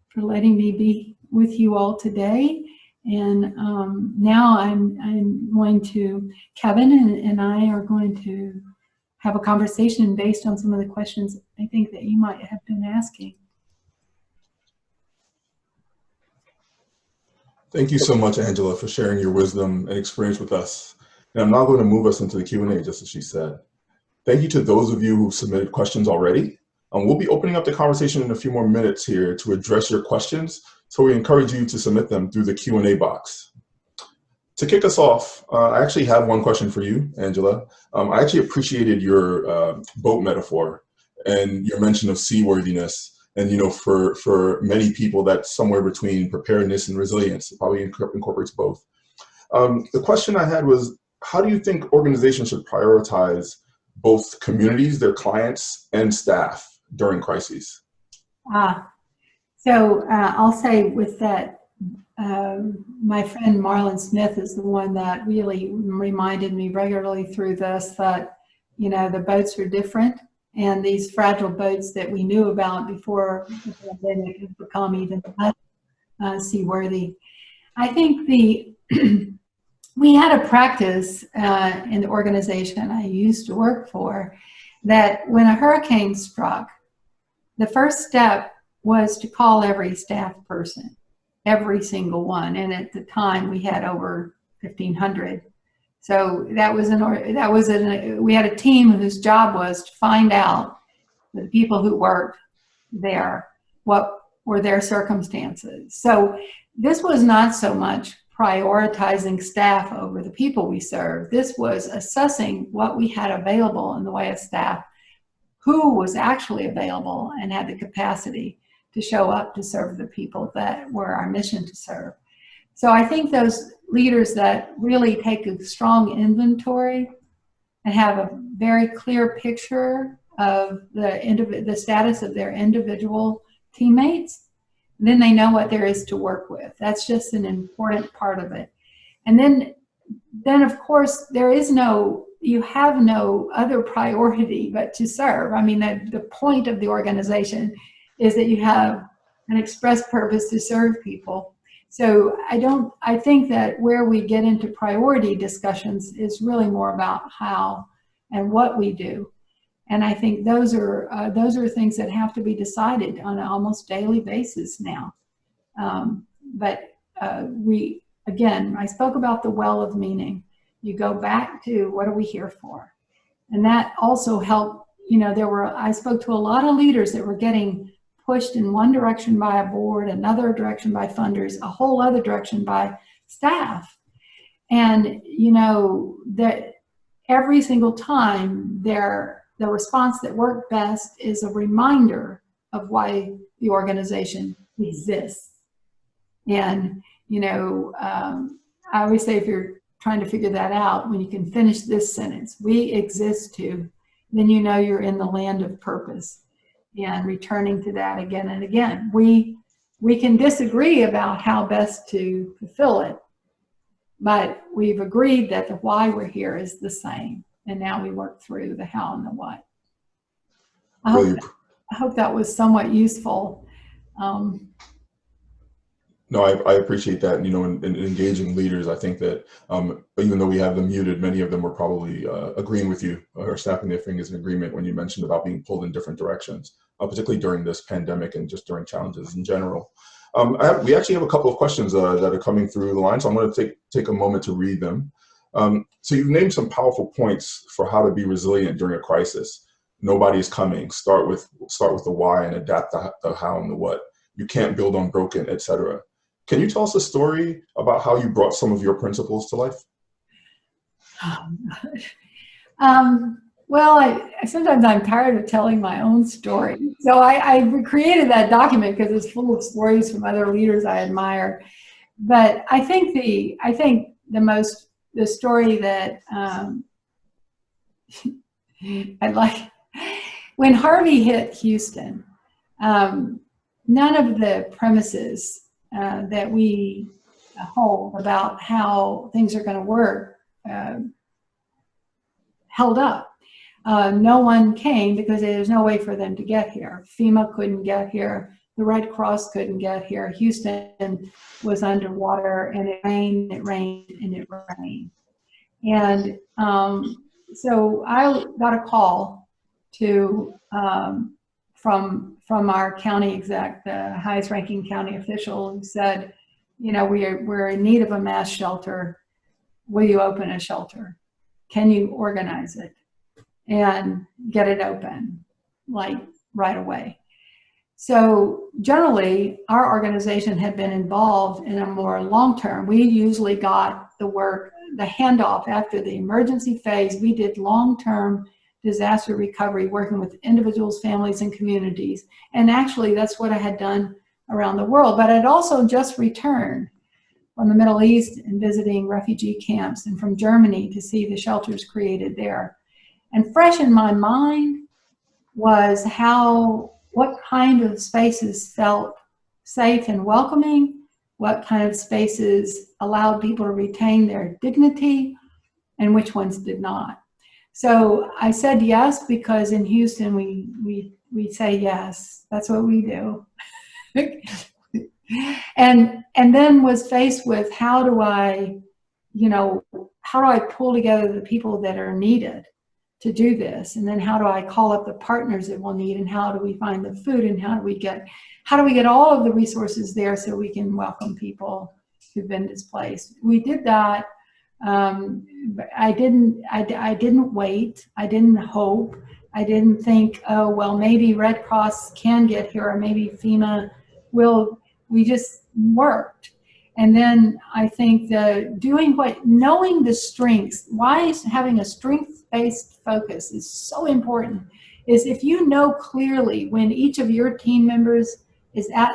for letting me be with you all today. And now I'm going to, Kevin and I are going to have a conversation based on some of the questions I think that you might have been asking. Thank you so much, Angela, for sharing your wisdom and experience with us. And I'm now going to move us into the Q&A, just as she said. Thank you to those of you who submitted questions already. We'll be opening up the conversation in a few more minutes here to address your questions, so we encourage you to submit them through the Q&A box. To kick us off, I actually have one question for you, Angela. I actually appreciated your boat metaphor and your mention of seaworthiness. And for many people, that's somewhere between preparedness and resilience. It probably incorporates both. The question I had was, how do you think organizations should prioritize both communities, their clients, and staff during crises? So I'll say with that, my friend Marlon Smith is the one that really reminded me regularly through this that, the boats are different, and these fragile boats that we knew about before the pandemic have become even less seaworthy. I think we had a practice in the organization I used to work for, that when a hurricane struck, the first step was to call every staff person, every single one. And at the time we had over 1,500. So we had a team whose job was to find out the people who worked there, what were their circumstances. So this was not so much prioritizing staff over the people we serve. This was assessing what we had available in the way of staff, who was actually available and had the capacity to show up to serve the people that were our mission to serve. So I think those leaders that really take a strong inventory and have a very clear picture of the status of their individual teammates, then they know what there is to work with. That's just an important part of it. And then of course, you have no other priority but to serve. I mean, the point of the organization is that you have an express purpose to serve people. So I think that where we get into priority discussions is really more about how and what we do. And I think those are things that have to be decided on an almost daily basis now. Again, I spoke about the well of meaning. You go back to what are we here for? And that also helped, I spoke to a lot of leaders that were getting pushed in one direction by a board, another direction by funders, a whole other direction by staff. And, that every single time the response that worked best is a reminder of why the organization exists. And, I always say if you're trying to figure that out, when you can finish this sentence, we exist to, then you're in the land of purpose. And returning to that again and again. We can disagree about how best to fulfill it, but we've agreed that the why we're here is the same. And now we work through the how and the what. I hope that was somewhat useful. No, I appreciate that. And, in engaging leaders, I think that even though we have them muted, many of them were probably agreeing with you or snapping their fingers in agreement when you mentioned about being pulled in different directions, particularly during this pandemic and just during challenges in general. We actually have a couple of questions that are coming through the line, so I'm going to take a moment to read them. So you've named some powerful points for how to be resilient during a crisis. Nobody's coming. Start with the why and adapt the how and the what. You can't build on broken, etc. Can you tell us a story about how you brought some of your principles to life? Well, sometimes I'm tired of telling my own story. So I created that document because it's full of stories from other leaders I admire. But I think the story that I like, when Harvey hit Houston, none of the premises that we hold about how things are going to work held up. No one came because there's no way for them to get here. FEMA couldn't get here. The Red Cross couldn't get here. Houston was underwater, and it rained, and it rained. And so I got a call from our county exec, the highest ranking county official, who said, we're in need of a mass shelter. Will you open a shelter? Can you organize it and get it open, like right away? So generally, our organization had been involved in a more long-term. We usually got the handoff after the emergency phase. We did long-term disaster recovery, working with individuals, families, and communities. And actually, that's what I had done around the world. But I'd also just returned from the Middle East and visiting refugee camps, and from Germany to see the shelters created there. And fresh in my mind was what kind of spaces felt safe and welcoming, what kind of spaces allowed people to retain their dignity, and which ones did not. So I said yes, because in Houston we say yes. That's what we do. and then was faced with how do I pull together the people that are needed to do this, and then how do I call up the partners that we'll need, and how do we find the food, and how do we get all of the resources there so we can welcome people who've been displaced. We did that. I didn't wait. I didn't hope. I didn't think, oh, well, maybe Red Cross can get here, or maybe FEMA will. We just worked. And then I think knowing the strengths, why having a strength-based focus is so important, is if you know clearly when each of your team members is at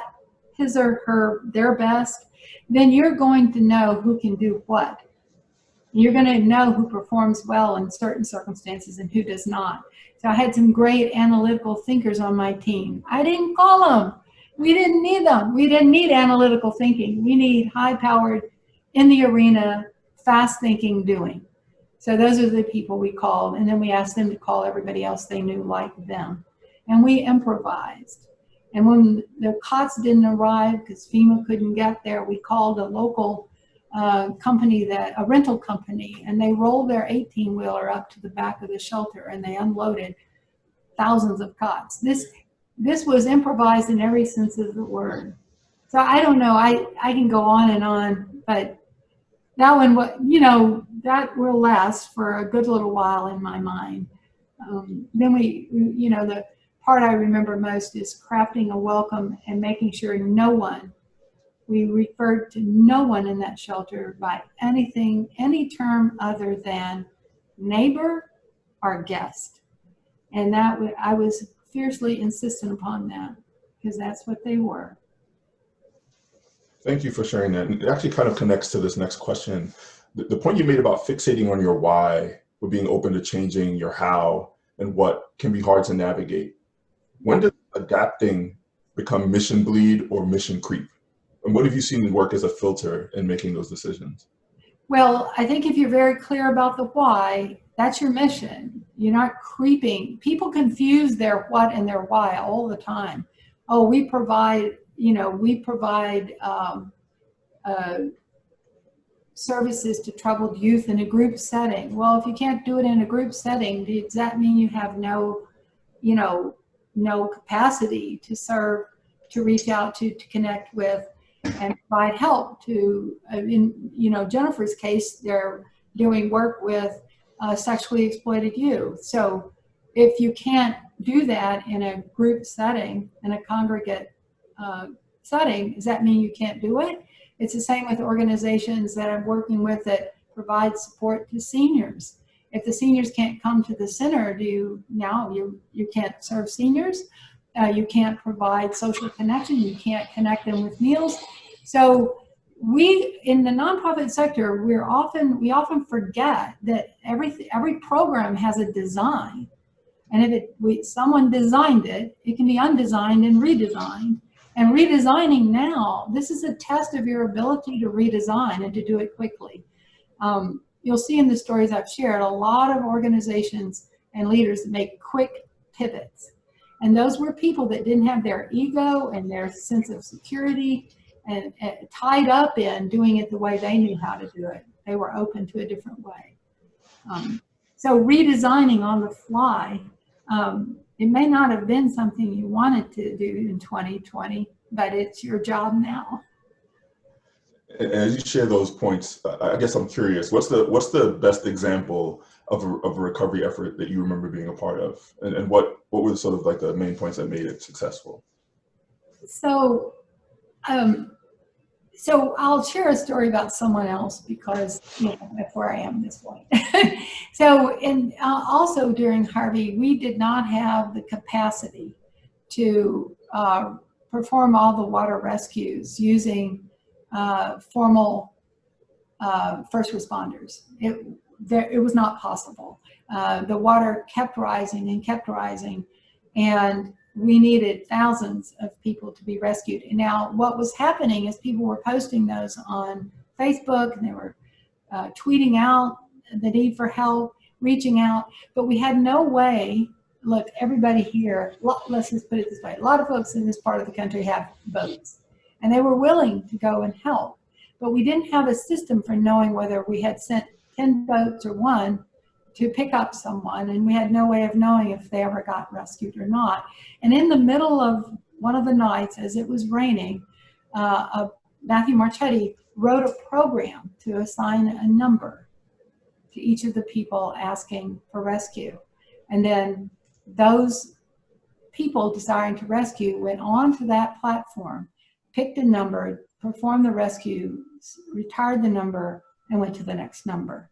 his or their best, then you're going to know who can do what. You're going to know who performs well in certain circumstances and who does not. So I had some great analytical thinkers on my team. I didn't call them. We didn't need them. We didn't need analytical thinking. We need high-powered, in the arena, fast-thinking doing. So those are the people we called, and then we asked them to call everybody else they knew like them. And we improvised. And when the cots didn't arrive because FEMA couldn't get there, we called a local company, a rental company, and they rolled their 18-wheeler up to the back of the shelter, and they unloaded thousands of cots. This was improvised in every sense of the word. So I don't know, I can go on, but that one, that will last for a good little while in my mind. Then the part I remember most is crafting a welcome and making sure we referred to no one in that shelter by any term other than neighbor or guest. And I was fiercely insistent upon that, because that's what they were. Thank you for sharing that. And it actually kind of connects to this next question. The point you made about fixating on your why, or being open to changing your how and what, can be hard to navigate. When does adapting become mission bleed or mission creep? And what have you seen work as a filter in making those decisions? Well, I think if you're very clear about the why, that's your mission. You're not creeping. People confuse their what and their why all the time. Oh, we provide services to troubled youth in a group setting. Well, if you can't do it in a group setting, does that mean you have no capacity to serve, to reach out to connect with, and provide help to, in Jennifer's case, they're doing work with sexually exploited youth. So if you can't do that in a group setting, in a congregate setting, does that mean you can't do it? It's the same with organizations that I'm working with that provide support to seniors. If the seniors can't come to the center, you can't serve seniors. You can't provide social connection. You can't connect them with meals. So we, in the nonprofit sector, we often forget that every program has a design. And if someone designed it, it can be undesigned and redesigned. And redesigning now, this is a test of your ability to redesign and to do it quickly. You'll see in the stories I've shared, a lot of organizations and leaders make quick pivots. And those were people that didn't have their ego and their sense of security and tied up in doing it the way they knew how to do it. They were open to a different way. So redesigning on the fly, it may not have been something you wanted to do in 2020, but it's your job now. And as you share those points, I guess I'm curious, what's the best example of a recovery effort that you remember being a part of? And what were sort of like the main points that made it successful? So I'll share a story about someone else because that's where I am at this point. So, and also during Harvey, we did not have the capacity to perform all the water rescues using formal first responders. It was not possible. The water kept rising and kept rising, and we needed thousands of people to be rescued. And now what was happening is people were posting those on Facebook, and they were tweeting out the need for help, reaching out, but we had no way. Look, everybody here, let's just put it this way, a lot of folks in this part of the country have boats, and they were willing to go and help, but we didn't have a system for knowing whether we had sent 10 boats or one to pick up someone, and we had no way of knowing if they ever got rescued or not. And in the middle of one of the nights, as it was raining, Matthew Marchetti wrote a program to assign a number to each of the people asking for rescue. And then those people desiring to rescue went on to that platform, picked a number, performed the rescue, retired the number, and went to the next number.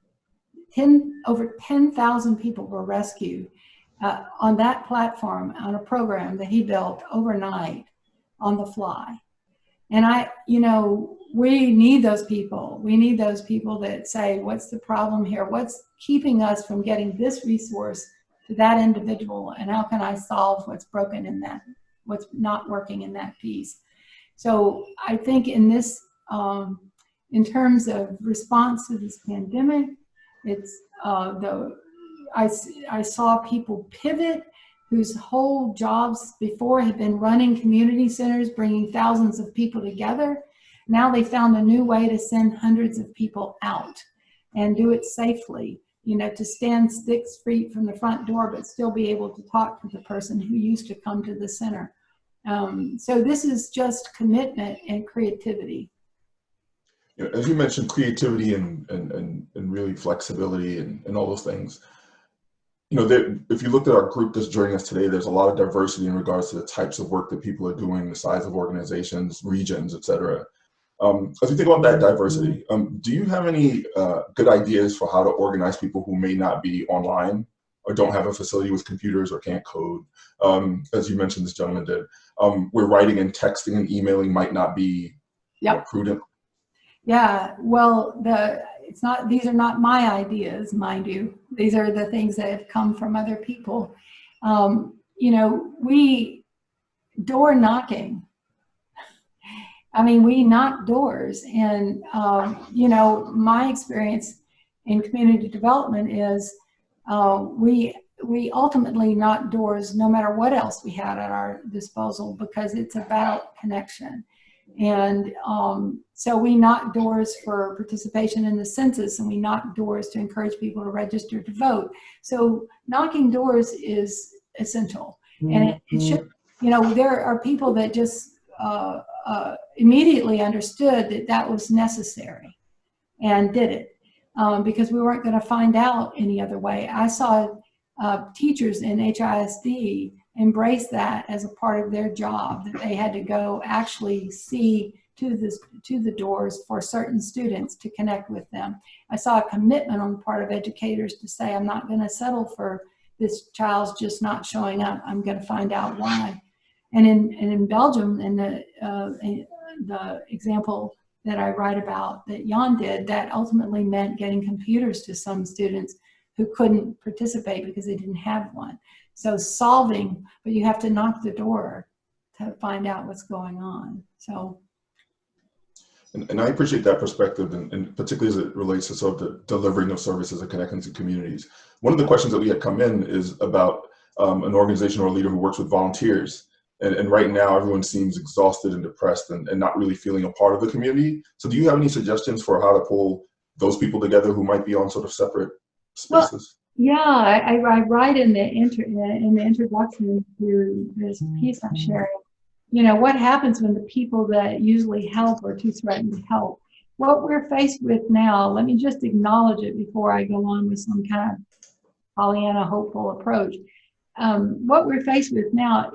Over 10,000 people were rescued on that platform on a program that he built overnight on the fly. And we need those people. We need those people that say, what's the problem here? What's keeping us from getting this resource to that individual? And how can I solve what's broken in that, what's not working in that piece? So I think in this, in terms of response to this pandemic, it's I saw people pivot whose whole jobs before had been running community centers, bringing thousands of people together. Now they found a new way to send hundreds of people out and do it safely, to stand 6 feet from the front door, but still be able to talk to the person who used to come to the center. So this is just commitment and creativity. As you mentioned, creativity and really flexibility and all those things. If you looked at our group that's joining us today, there's a lot of diversity in regards to the types of work that people are doing, the size of organizations, regions, et cetera. As we think about that diversity, do you have any good ideas for how to organize people who may not be online or don't have a facility with computers or can't code? As you mentioned, this gentleman did, where writing and texting and emailing might not be prudent. Yeah, well, these are not my ideas, mind you. These are the things that have come from other people. Door knocking. I mean, we knock doors, and my experience in community development is we ultimately knock doors no matter what else we had at our disposal, because it's about connection. And so we knocked doors for participation in the census, and we knocked doors to encourage people to register to vote. So knocking doors is essential. And it should, you know, there are people that just immediately understood that that was necessary and did it because we weren't going to find out any other way. I saw teachers in HISD embrace that as a part of their job, that they had to go actually see to the doors for certain students to connect with them. I saw a commitment on the part of educators to say, I'm not going to settle for this child's just not showing up. I'm going to find out why. And in Belgium, in the example that I write about that Jan did, that ultimately meant getting computers to some students who couldn't participate because they didn't have one. So solving, but you have to knock the door to find out what's going on. So. And I appreciate that perspective, and particularly as it relates to sort of the delivering of services and connecting to communities. One of the questions that we had come in is about an organization or a leader who works with volunteers. And right now, everyone seems exhausted and depressed and not really feeling a part of the community. So do you have any suggestions for how to pull those people together who might be on sort of separate spaces? Well, yeah, I write in the introduction to this piece I'm sharing, you know, what happens when the people that usually help are too threatened to help. What we're faced with now, let me just acknowledge it before I go on with some kind of Pollyanna hopeful approach. What we're faced with now,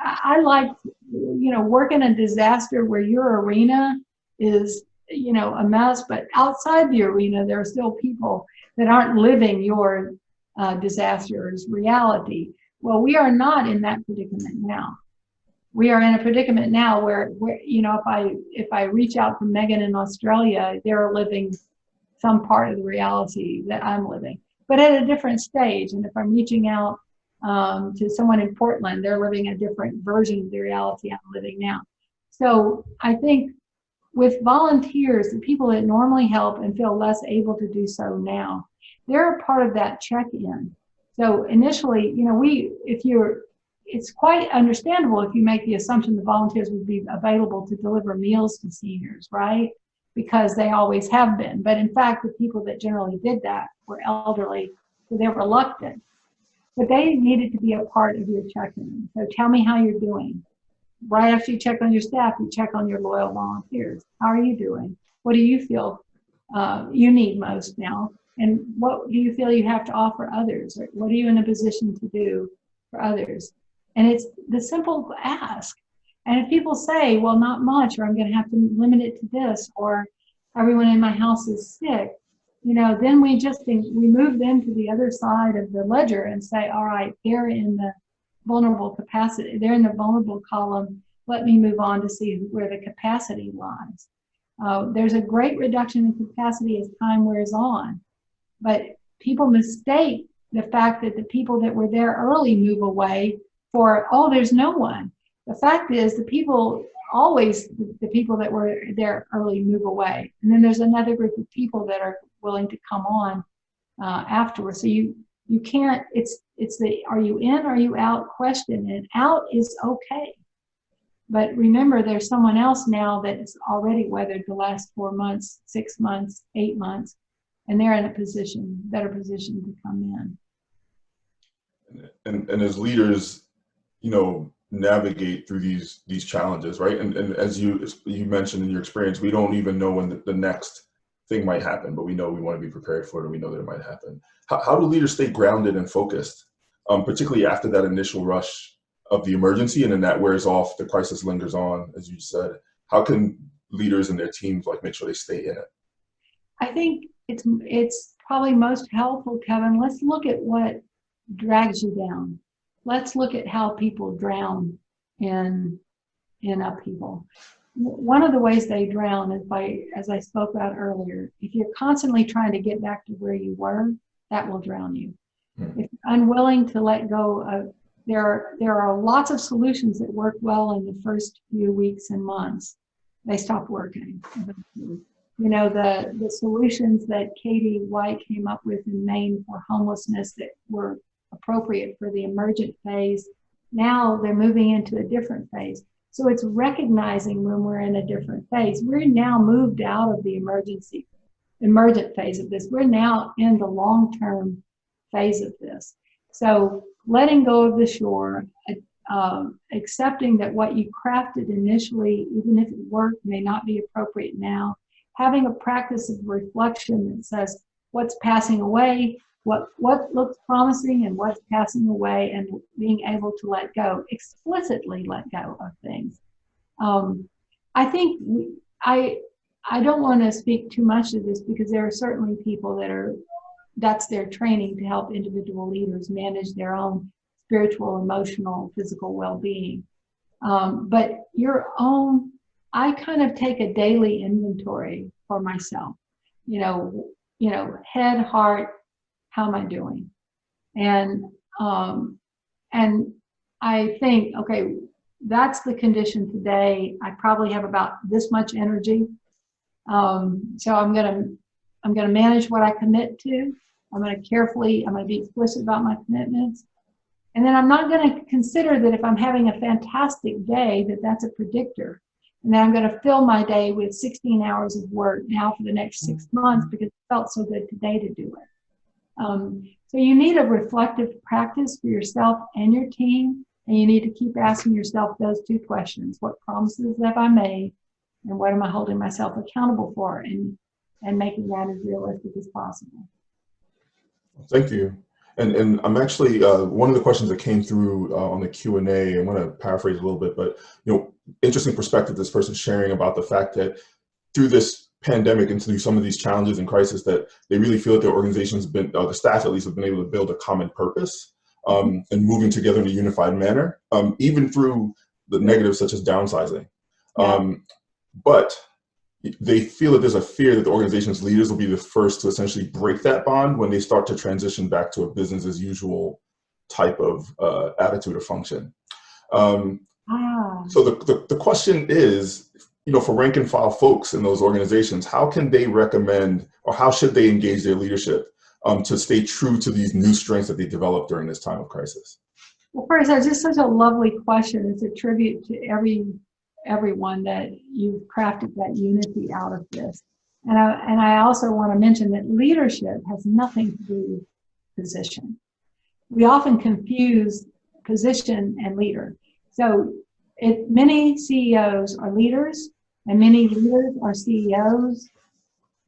I like, you know, work in a disaster where your arena is, you know, a mess, but outside the arena, there are still people that aren't living your disaster's reality. Well, we are not in that predicament now. We are in a predicament now where you know, if I reach out to Megan in Australia, they're living some part of the reality that I'm living, but at a different stage. And if I'm reaching out to someone in Portland, they're living a different version of the reality I'm living now. So I think with volunteers, the people that normally help and feel less able to do so now, they're a part of that check-in. So initially, you know, it's quite understandable if you make the assumption the volunteers would be available to deliver meals to seniors, right? Because they always have been. But in fact, the people that generally did that were elderly, so they're reluctant. But they needed to be a part of your check-in. So tell me how you're doing. Right after you check on your staff, you check on your loyal volunteers. How are you doing? What do you feel you need most now? And what do you feel you have to offer others? Or what are you in a position to do for others? And it's the simple ask. And if people say, well, not much, or I'm going to have to limit it to this, or everyone in my house is sick, you know, then we move them to the other side of the ledger and say, all right, they're in the vulnerable capacity, they're in the vulnerable column. Let me move on to see where the capacity lies. There's a great reduction in capacity as time wears on, but people mistake the fact that the people that were there early move away for, oh, there's no one. The fact is the people that were there early move away. And then there's another group of people that are willing to come on afterwards. So you can't, it's the are you in, are you out question, and out is okay. But remember, there's someone else now that has already weathered the last 4 months, 6 months, 8 months, and they're in a better position to come in. And as leaders, you know, navigate through these challenges, right? And as you mentioned in your experience, we don't even know when the next thing might happen, but we know we want to be prepared for it, and we know that it might happen. How do leaders stay grounded and focused, particularly after that initial rush of the emergency, and then that wears off, the crisis lingers on, as you said? How can leaders and their teams make sure they stay in it? I think it's probably most helpful, Kevin. Let's look at what drags you down. Let's look at how people drown in upheaval. One of the ways they drown is by, as I spoke about earlier, if you're constantly trying to get back to where you were, that will drown you. If you're unwilling to let go of, there are lots of solutions that work well in the first few weeks and months. They stop working. You know, the solutions that Katie White came up with in Maine for homelessness that were appropriate for the emergent phase, now they're moving into a different phase. So it's recognizing when we're in a different phase. We're now moved out of the emergent phase of this. We're now in the long-term phase of this. So letting go of the shore, accepting that what you crafted initially, even if it worked, may not be appropriate now, having a practice of reflection that says what's passing away, what looks promising and what's passing away, and being able to let go, explicitly let go of things. I think I don't want to speak too much to this because there are certainly people that's their training to help individual leaders manage their own spiritual, emotional, physical well-being. But I kind of take a daily inventory for myself, head, heart, how am I doing? And I think, okay, that's the condition today. I probably have about this much energy. So I'm gonna manage what I commit to. I'm gonna be explicit about my commitments. And then I'm not gonna consider that if I'm having a fantastic day, that's a predictor. And then I'm gonna fill my day with 16 hours of work now for the next 6 months because it felt so good today to do it. So you need a reflective practice for yourself and your team, and you need to keep asking yourself those two questions. What promises have I made, and what am I holding myself accountable for, and making that as realistic as possible. Thank you. And I'm actually, one of the questions that came through on the Q&A, I want to paraphrase a little bit, but interesting perspective, this person sharing about the fact that through this pandemic and through some of these challenges and crises that they really feel that their organization's been, the staff at least, have been able to build a common purpose and moving together in a unified manner, even through the negatives such as downsizing. Yeah. But they feel that there's a fear that the organization's leaders will be the first to essentially break that bond when they start to transition back to a business as usual type of attitude or function. So the question is, for rank and file folks in those organizations, how can they recommend, or how should they engage their leadership to stay true to these new strengths that they developed during this time of crisis? Well, first, that's just such a lovely question. It's a tribute to everyone that you've crafted that unity out of this. And I also want to mention that leadership has nothing to do with position. We often confuse position and leader. So many CEOs are leaders and many leaders are CEOs,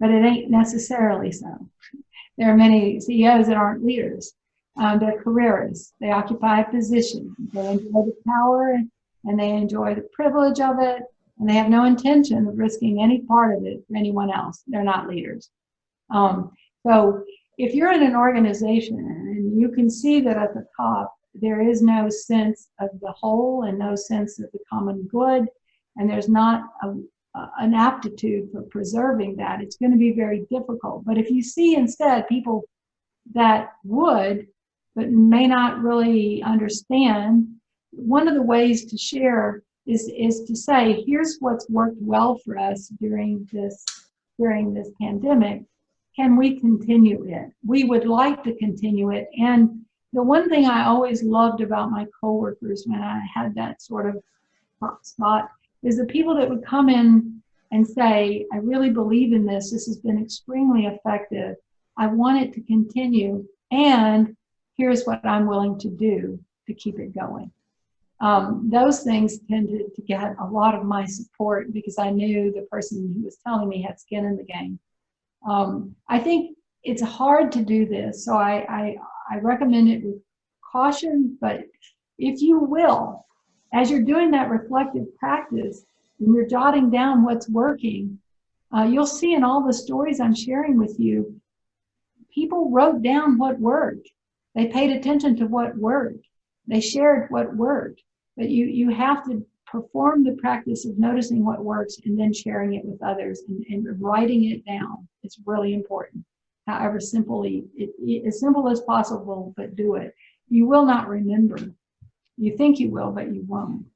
but it ain't necessarily so. There are many CEOs that aren't leaders. They're careerists. They occupy a position. They enjoy the power and they enjoy the privilege of it, and they have no intention of risking any part of it for anyone else. They're not leaders. So if you're in an organization and you can see that at the top, there is no sense of the whole and no sense of the common good, and there's not an aptitude for preserving that, it's going to be very difficult. But if you see instead people that would, but may not really understand, one of the ways to share is to say, here's what's worked well for us during this pandemic. Can we continue it? We would like to continue it. And the one thing I always loved about my coworkers when I had that sort of hot spot is the people that would come in and say, I really believe in this. This has been extremely effective. I want it to continue. And here's what I'm willing to do to keep it going. Those things tended to get a lot of my support because I knew the person who was telling me had skin in the game. I think it's hard to do this, so I recommend it with caution, but if you will, as you're doing that reflective practice and you're jotting down what's working, you'll see in all the stories I'm sharing with you, people wrote down what worked. They paid attention to what worked. They shared what worked. But you have to perform the practice of noticing what works and then sharing it with others and writing it down. It's really important. However as simple as possible, but do it. You will not remember. You think you will, but you won't.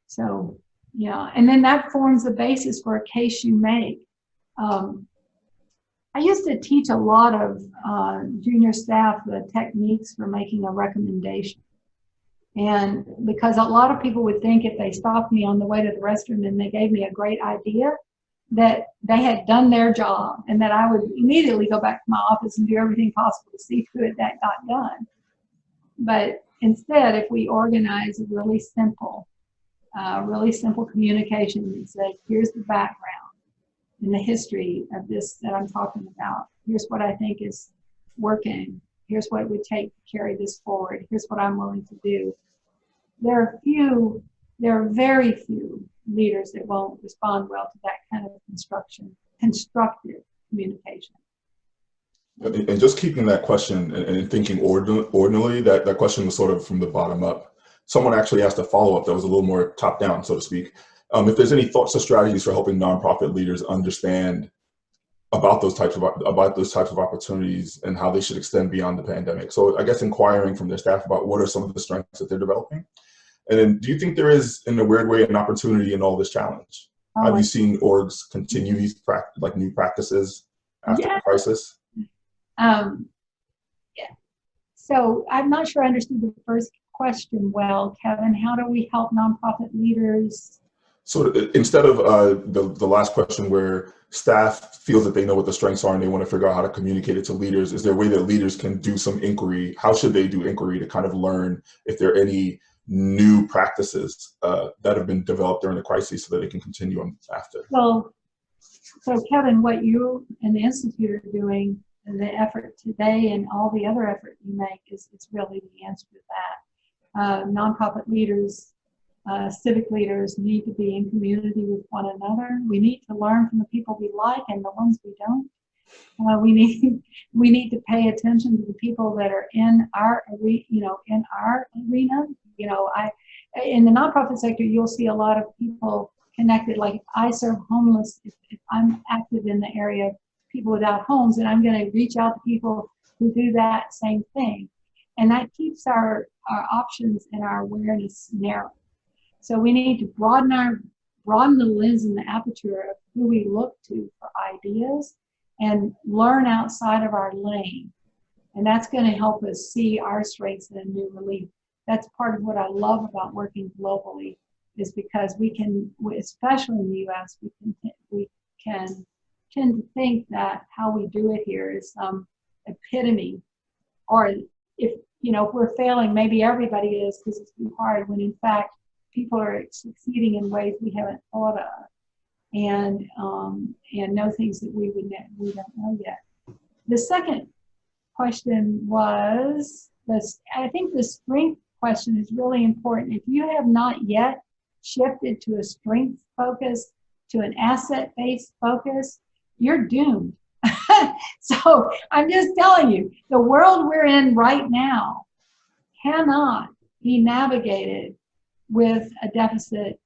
So, yeah, and then that forms the basis for a case you make. I used to teach a lot of junior staff the techniques for making a recommendation. And because a lot of people would think if they stopped me on the way to the restroom and they gave me a great idea, that they had done their job and that I would immediately go back to my office and do everything possible to see to it that got done. But instead, if we organize a really simple communication that said, here's the background and the history of this that I'm talking about. Here's what I think is working. Here's what it would take to carry this forward. Here's what I'm willing to do. There are very few leaders that won't respond well to that kind of constructive communication. And just keeping that question and thinking ordinarily, that question was sort of from the bottom up. Someone actually asked a follow-up that was a little more top-down, so to speak. If there's any thoughts or strategies for helping nonprofit leaders understand about those types of opportunities and how they should extend beyond the pandemic. So I guess inquiring from their staff about what are some of the strengths that they're developing. And then do you think there is, in a weird way, an opportunity in all this challenge? Have you seen orgs continue these new practices after the crisis? Yeah. So I'm not sure I understood the first question well, Kevin. How do we help nonprofit leaders? So instead of the last question where staff feels that they know what the strengths are and they want to figure out how to communicate it to leaders, is there a way that leaders can do some inquiry? How should they do inquiry to kind of learn if there are any new practices that have been developed during the crisis so that they can continue on after? So Kevin, what you and the Institute are doing, and the effort today and all the other effort you make is really the answer to that. Nonprofit leaders, civic leaders need to be in community with one another. We need to learn from the people we like and the ones we don't. We need to pay attention to the people that are in our arena. In the nonprofit sector, you'll see a lot of people connected. Like if I serve homeless, if I'm active in the area of people without homes, and I'm going to reach out to people who do that same thing, and that keeps our options and our awareness narrow. So we need to broaden the lens and the aperture of who we look to for ideas and learn outside of our lane. And that's going to help us see our strengths in a new relief. That's part of what I love about working globally, is because we can, especially in the US, we can tend to think that how we do it here is some epitome, or if we're failing, maybe everybody is because it's too hard, when in fact people are succeeding in ways we haven't thought of, and know things that we don't know yet. The second question was, I think the strength question is really important. If you have not yet shifted to a strength focus, to an asset-based focus, you're doomed. So I'm just telling you, the world we're in right now cannot be navigated with deficit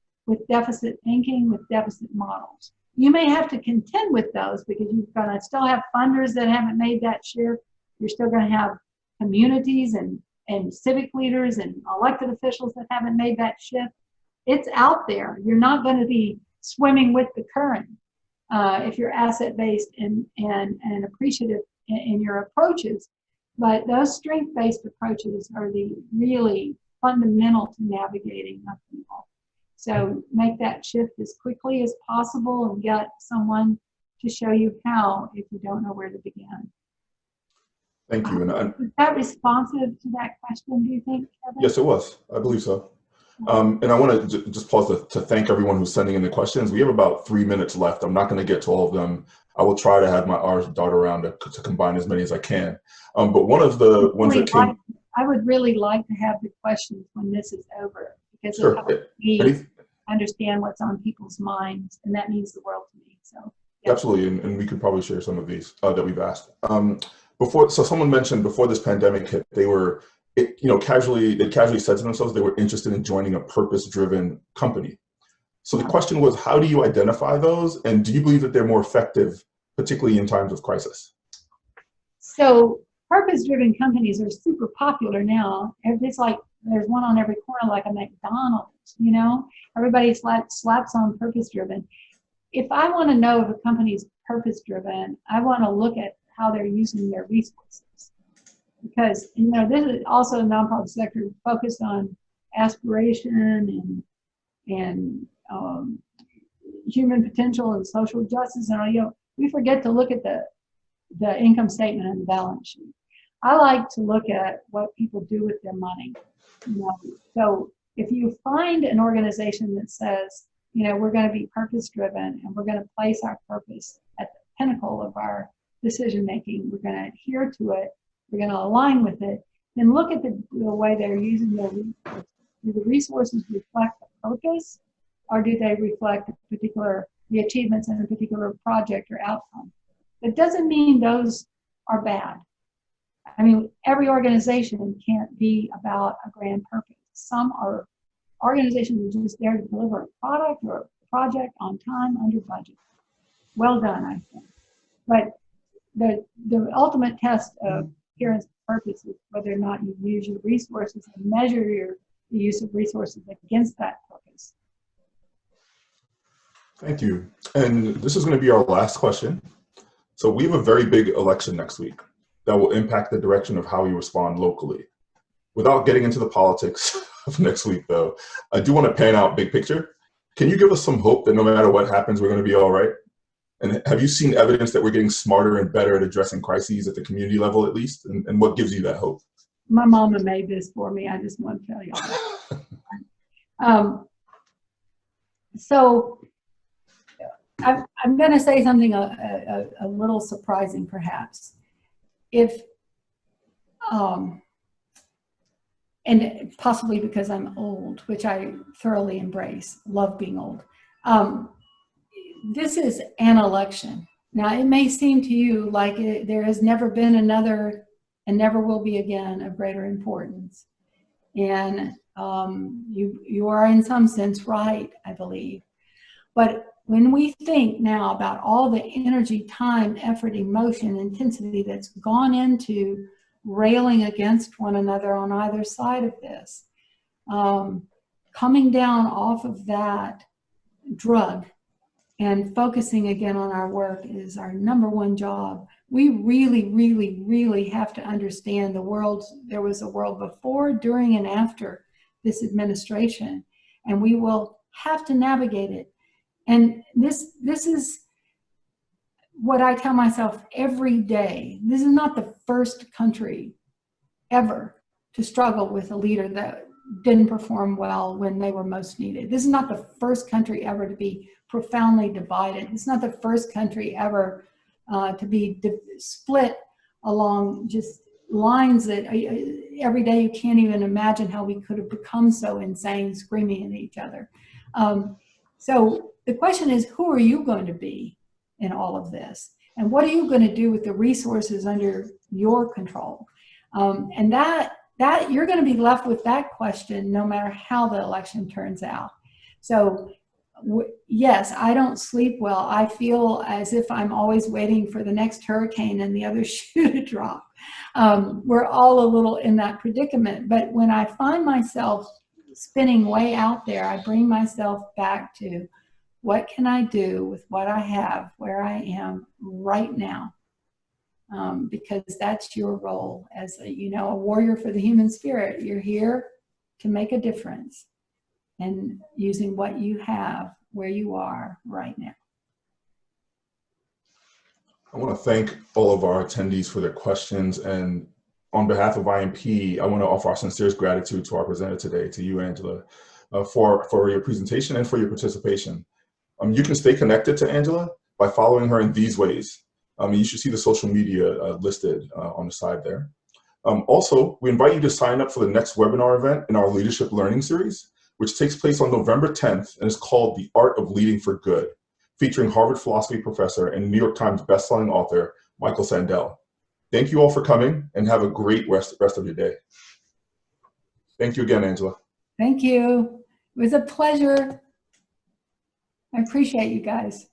thinking, with deficit models. You may have to contend with those because you're going to still have funders that haven't made that shift. You're still going to have communities and civic leaders and elected officials that haven't made that shift. It's out there. You're not going to be swimming with the current if you're asset-based and appreciative in your approaches. But those strength-based approaches are the really fundamental to navigating upheaval. So make that shift as quickly as possible and get someone to show you how if you don't know where to begin. Thank you. Was that responsive to that question, do you think, Kevin? Yes, it was. I believe so. And I want to just pause to thank everyone who's sending in the questions. We have about 3 minutes left. I'm not going to get to all of them. I will try to have my R's dart around to combine as many as I can. But one of the ones that came... I would really like to have the questions when this is over, because Sure. it helps me understand what's on people's minds, and that means the world to me. So yeah. Absolutely, and we could probably share some of these that we've asked. So someone mentioned before this pandemic hit, they casually said to themselves they were interested in joining a purpose-driven company. So the question was, how do you identify those, and do you believe that they're more effective, particularly in times of crisis? So purpose-driven companies are super popular now. It's like there's one on every corner, like a McDonald's. Everybody slaps on purpose-driven. If I want to know if a company's purpose-driven, I want to look at how they're using their resources, because this is also a nonprofit sector focused on aspiration and human potential and social justice and all, you know, we forget to look at the income statement and the balance sheet. I like to look at what people do with their money. You know, so if you find an organization that says, you know, we're going to be purpose driven and we're going to place our purpose at the pinnacle of our decision making, we're going to adhere to it, we're going to align with it, then look at the way they're using their resources. Do the resources reflect the purpose, or do they reflect the achievements in a particular project or outcome? It doesn't mean those are bad. I mean, every organization can't be about a grand purpose. Some are organizations are just there to deliver a product or a project on time, under budget. Well done, I think. But the ultimate test of adherence to purpose is whether or not you use your resources and measure the use of resources against that purpose. Thank you. And this is going to be our last question. So we have a very big election next week that will impact the direction of how we respond locally. Without getting into the politics of next week, though, I do want to pan out big picture. Can you give us some hope that no matter what happens, we're going to be all right? And have you seen evidence that we're getting smarter and better at addressing crises at the community level, at least? And what gives you that hope? My mama made this for me. I just want to tell you all that. So I'm going to say something a little surprising, perhaps. And possibly because I'm old, which I thoroughly embrace, love being old. This is an election. Now, it may seem to you like there has never been another and never will be again of greater importance. And you are in some sense right, I believe. But when we think now about all the energy, time, effort, emotion, intensity that's gone into railing against one another on either side of this, coming down off of that drug and focusing again on our work is our number one job. We really, really, really have to understand the world. There was a world before, during, and after this administration, and we will have to navigate it. And this is what I tell myself every day. This is not the first country ever to struggle with a leader that didn't perform well when they were most needed. This is not the first country ever to be profoundly divided. It's not the first country ever to be split along just lines that every day you can't even imagine how we could have become so insane, screaming at each other. So the question is, who are you going to be in all of this? And what are you going to do with the resources under your control? And that you're going to be left with that question no matter how the election turns out. So yes, I don't sleep well. I feel as if I'm always waiting for the next hurricane and the other shoe to drop. We're all a little in that predicament. But when I find myself spinning way out there, I bring myself back to what can I do with what I have, where I am right now? Because that's your role as a warrior for the human spirit. You're here to make a difference and using what you have where you are right now. I want to thank all of our attendees for their questions, and on behalf of IMP, I want to offer our sincerest gratitude to our presenter today, to you, Angela, for your presentation and for your participation. You can stay connected to Angela by following her in these ways. You should see the social media listed on the side there. Also, we invite you to sign up for the next webinar event in our Leadership Learning Series, which takes place on November 10th and is called The Art of Leading for Good, featuring Harvard philosophy professor and New York Times bestselling author, Michael Sandel. Thank you all for coming, and have a great rest of your day. Thank you again, Angela. Thank you. It was a pleasure. I appreciate you guys.